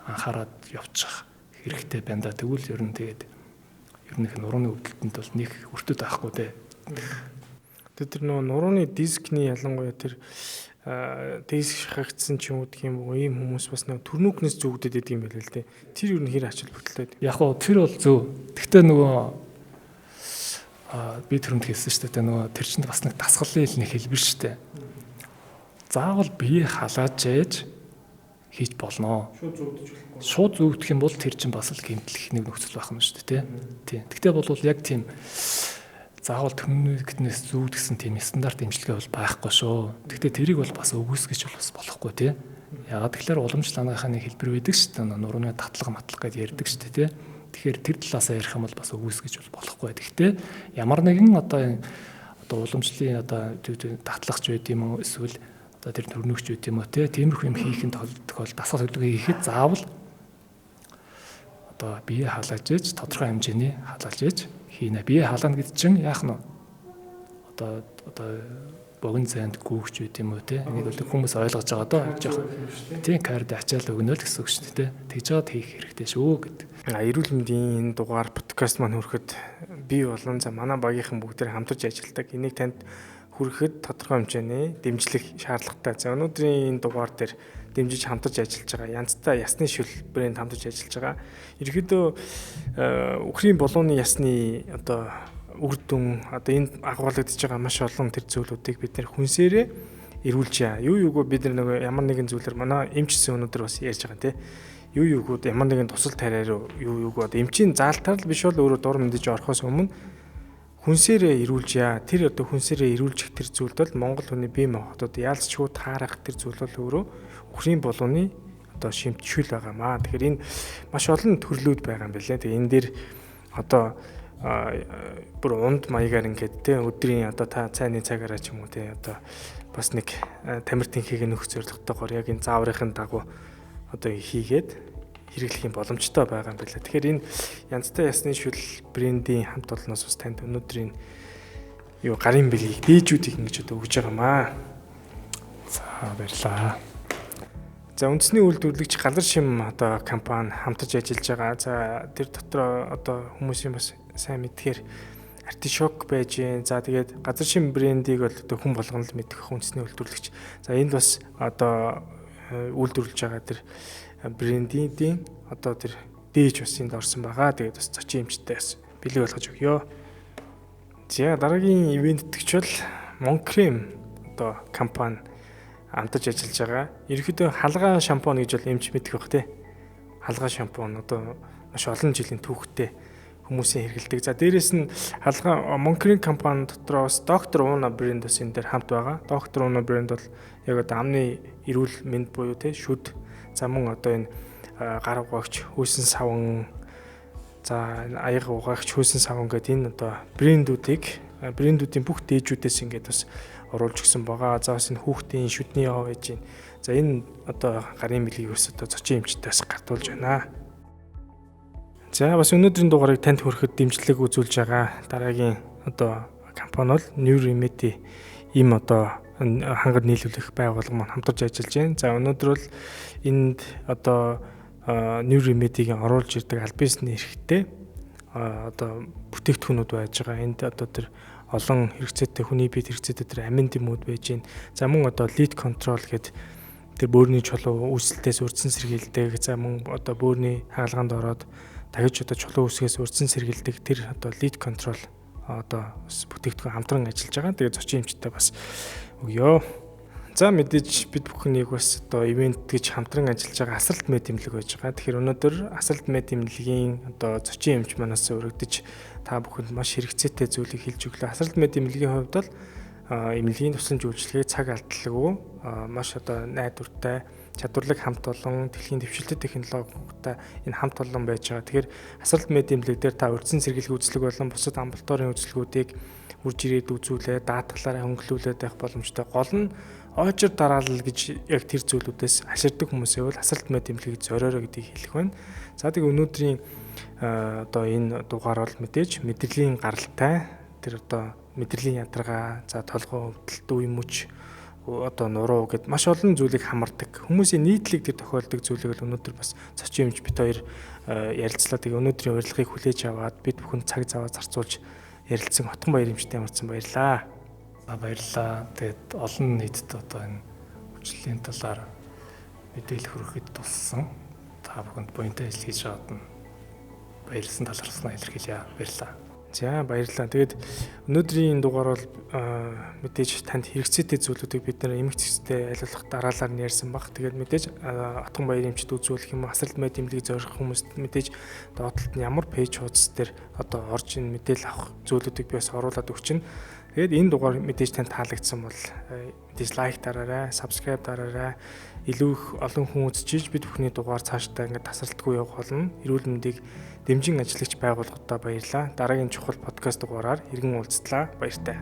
анхаарал явуучих хэрэгтэй байна да. Тэгвэл ер нь тэгээд ер нь нурууны өвдөлтөнд бол нэг өртөд байхгүй дээ. Тэр нурууны дискний ялангуяа тэр диск шахагдсан ч юм уу гэх юм уу ийм хүмүүс бас нэг төрнүүкнээс зүгдэд идэг юм байл л дээ. Тэр юу н хэр ачаал бүтэлтэй. Яг гоо тэр бол зөв. Гэхдээ нөгөө би төрөнд хэлсэн шүү дээ. Нөгөө тэр чинь бас нэг дасгалын нэг хэлбэр шүү дээ. Заавал бие халааж ээж хийж болно. Шууд зүгдэх юм бол тэр чинь бас л гэмтлэх нэг нөхцөл байх юм шүү дээ, тий. Тэгтээ бол яг тийм заавал төрнүүкнээс зүгдгсэн тийм стандарт эмчилгээ бол байхгүй шүү. Гэхдээ тэрийг бол бас өгөөсгөж бас болохгүй тий. Яагаад тэгэхээр уламжлалынхаа нэг хэлбэр байдаг шүү дээ. Нурууны татлага матлах гэдээ ярьдаг шүү дээ тий. Тэгэхээр тэр талаасаа ярих юм бол бас өгөөсгөж бол болохгүй. Гэхдээ ямар нэгэн одоо уламжлалын одоо татлагч байд юм уу эсвэл одоо тэр төрнүүкч байд юм уу тий. Тиймэрхүү юм хийхэд тохиол дасгал хөдөлгөөн хийхэд заавал одоо бие халааж ээж тодорхой хэмжээний халааж ээж хийнэ. Бие халаана гэдэг чинь яах нь одоо богино зайд гүүгч байт юм уу те. Энийг бол хүмүүс ойлгож байгаа доо жоохон тийм кард ачаал өгнө л гэсэн үг шүү дээ. Тэгж жаад хийх хэрэгтэй шүү гэдэг. Эрүүл мэндийн энэ дугаар подкаст маань хүрэхэд би болон за манай багийнхан бүгдээр хамтарч ажилладаг. Энийг танд хүрэхэд тодорхой хэмжээний дэмжлэг шаардлагатай. За өнөөдрийн энэ дугаар дээр дэмжиж хамтарч ажиллаж байгаа янзтай ясны шил брэнд хамтарч ажиллаж байгаа. Ерөнхийдөө үхрийн болооны ясны одоо үр дүн одоо энэ агуулгадж байгаа маш олон тэр зүйлүүдийг бид нэр хүнсээрээ эрүүлж яа. Юуг бид нэг ямар нэгэн зүйлээр манай эмчсэн өнөөдөр бас ярьж байгаа тийм. Юугууд ямар нэгэн тусал тариар юуг одоо эмчийн заалтаар л биш бол өөрөө дур мэдэж орохоос өмнө хүнсээрээ эрүүлж яа. Тэр одоо хүнсээрээ эрүүлжих тэр зүйлд бол Монгол хүний бие махбодод яалцчгүй таарах тэр зүйл бол өөрөө үхрийн болооны одоо шимтгшүүл байгаамаа. Тэгэхээр энэ маш олон төрлүүд байгаа юм билээ. Тэгээ энэ дээр одоо бүр унд маягаар ингээд те өдрийн одоо та цайны цагаараа ч юм уу те одоо бас нэг тамиртын хийгээ нөх зорилготойгоор яг энэ зааврын дагуу одоо хийгээд хэрэглэх юм боломжтой байгаа юм байна. Тэгэхээр энэ янзтай ясны шүл брендийн хамт олноос бас танд өнөөдрийн гарын бэлгийг дээжүүдийг ингэж одоо өгж байгаамаа. За баярлалаа. За үндэсний үйлдвэрлэгч Галар Шим одоо компани хамтарч ажиллаж байгаа. За тэр дотор одоо хүмүүсийн бас сайн мэдхээр артишок байж гэн. За тэгээд Галар Шим брендийг бол одоо хүн болгоно л мэдэх үндэсний үйлдвэрлэгч. За энд бас одоо үйлдвэрлэж байгаа тэр брендийн одоо тэр дээж бас энд орсон байгаа. Тэгээд бас зочин эмчтэй бас бэлэг болгож өгье. За дараагийн ивенттгч бол Монкрем одоо компани хамтарч ажиллаж байгаа. Ерөнхийдөө халгаа шампунь гэж бол эмч мэдэх байх тий. Халгаа шампунь одоо маш олон жилийн түүхтэй хүмүүсийн хэрэгэлдэг. За дээрэс нь халгаа Монкрем компани дотроос Доктор Уна брэнд бас энэ дээр хамт байгаа. Доктор Уна брэнд бол яг одоо амны эрүүл мэнд буюу тий шүд. За мөн одоо энэ гар угаагч, хөөсөн саван, за аяга угаагч, хөөсөн саван гэдэг энэ одоо брендүүдийн бүх дээжүүдээс ингээд бас оруулж өгсөн байгаа. За бас энэ хүүхдийн шүдний яв байж гин. За энэ одоо гарын бэлгийг бас одоо зочин эмчтээс гартуулж байна. За бас өнөөдрийн дугаарыг танд хүрэхэд дэмжлэг үзүүлж байгаа дараагийн одоо компани бол New Remedy им одоо хангад нийлүүлэх байгууллага маань хамтарч ажиллаж байна. За өнөөдөр бол энд одоо New Remedy-гийн оруулж ирдэг аль бизнесний эрхтэй одоо бүтээгдэхүүнүүд байж байгаа. Энд одоо тэр олон хэрэгцээтэй хүний биед хэрэгцээтэй тэр амин дэмүүд байж гин. За мөн одоо lead control гэдэг тэр бөөрийн чулуу үүсэлтээс урдсан сэргийлдэг. За мөн одоо бөөрийн хаалганд ороод дахиж одоо чулуу үсгээс урдсан сэргийлдэг тэр одоо lead control одоо бүтээгдэхүүн хамтран ажиллаж байгаа. Тэгээд зочин эмчтэй бас өгье. За мэдээж бид бүхнийг бас одоо ивент гэж хамтран ажиллаж байгаа асралт мэд тэмдэг байж байгаа. Тэгэхээр өнөөдөр асралт мэд тэмдгийн одоо зочин эмч манаас өргөдөж та бүхэнд маш хэрэгцээтэй зүйлийг хэлж өглөө. Асралт мэд тэмдгийн хувьд бол эмнэлгийн тусламж үйлчилгээ цаг алдалгүй маш одоо найдвартай чадварлаг хамт олон дэлхийн дэвшилтэт технологитой энэ хамт олон байж байгаа. Тэгэхээр асралт мэд тэмдэг дээр та урьдчилан сэргийлэх үзлэг болон бусад амбулаторийн үзлэгүүдийг үрж ирээд үзүүлээ, даатгалаараа хөнгөлүүлээд байх боломжтой. Гол нь ойчор дараалал гэж яг тэр зүйлүүдээс ашигладаг хүмүүсээ бол асралт мэд тэмдэглийг зориорой гэдгийг хэлэх байна. За тэгээ өнөөдрийн одоо энэ дугаар бол мэдээж мэдрэлийн гаралтай тэр одоо мэдрэлийн ядаргаа, за толгой өвдөлт, үе мөч, одоо нуруу гэд маш олон зүйлийг хамардаг. Хүмүүсийн нийтлэг тэр тохиолдог зүйлийг л өнөөдөр бас зочин эмч бит хоёр ярилцлаа. Тэгээ өнөөдрийн урилгыг хүлээж аваад бид бүхэн цаг зав зарцуулж ярилцсан Хотгон Баяр эмчтэй хамарсан баярлаа. Баярлалаа. Тэгээд олон нийтэд одоо энэ хүчлийн талаар мэдээлэл хүргэхэд туссан та бүхэнд буянтай ажил хийж байгаад нь баярлсан талархснаа илэрхийлье. Баярлалаа. За баярлалаа. Тэгээд өнөөдрийн дугаар бол мэдээж танд хэрэгцээтэй зүйлүүдийг бид нэр эмгэг цэцтэй айлуулах дараалал нь ярьсан баг. Тэгээд мэдээж Хотгон Баяр эмчд үзүүлэх юм асралт мэд тэмдэглийг зорих хүмүүст мэдээж доотлолт нь ямар пэйж хуудас дээр одоо орж ин мэдээлэл авах зүйлүүдийг би бас оруулаад өгчин. Тэгээд энэ дугаар мэдээж танд таалагдсан бол мэдээж лайк дараарай, subscribe дараарай. Илүү их олон хүн үзчихэж бид бүхний дугаар цаашдаа ингээд тасралтгүй явах болно. Эрүүл мэндийг дэмжин ажиллагч байгууллагуудаа баярлалаа. Дараагийн чухал подкаст дугаараар иргэн уулзтлаа. Баяртай.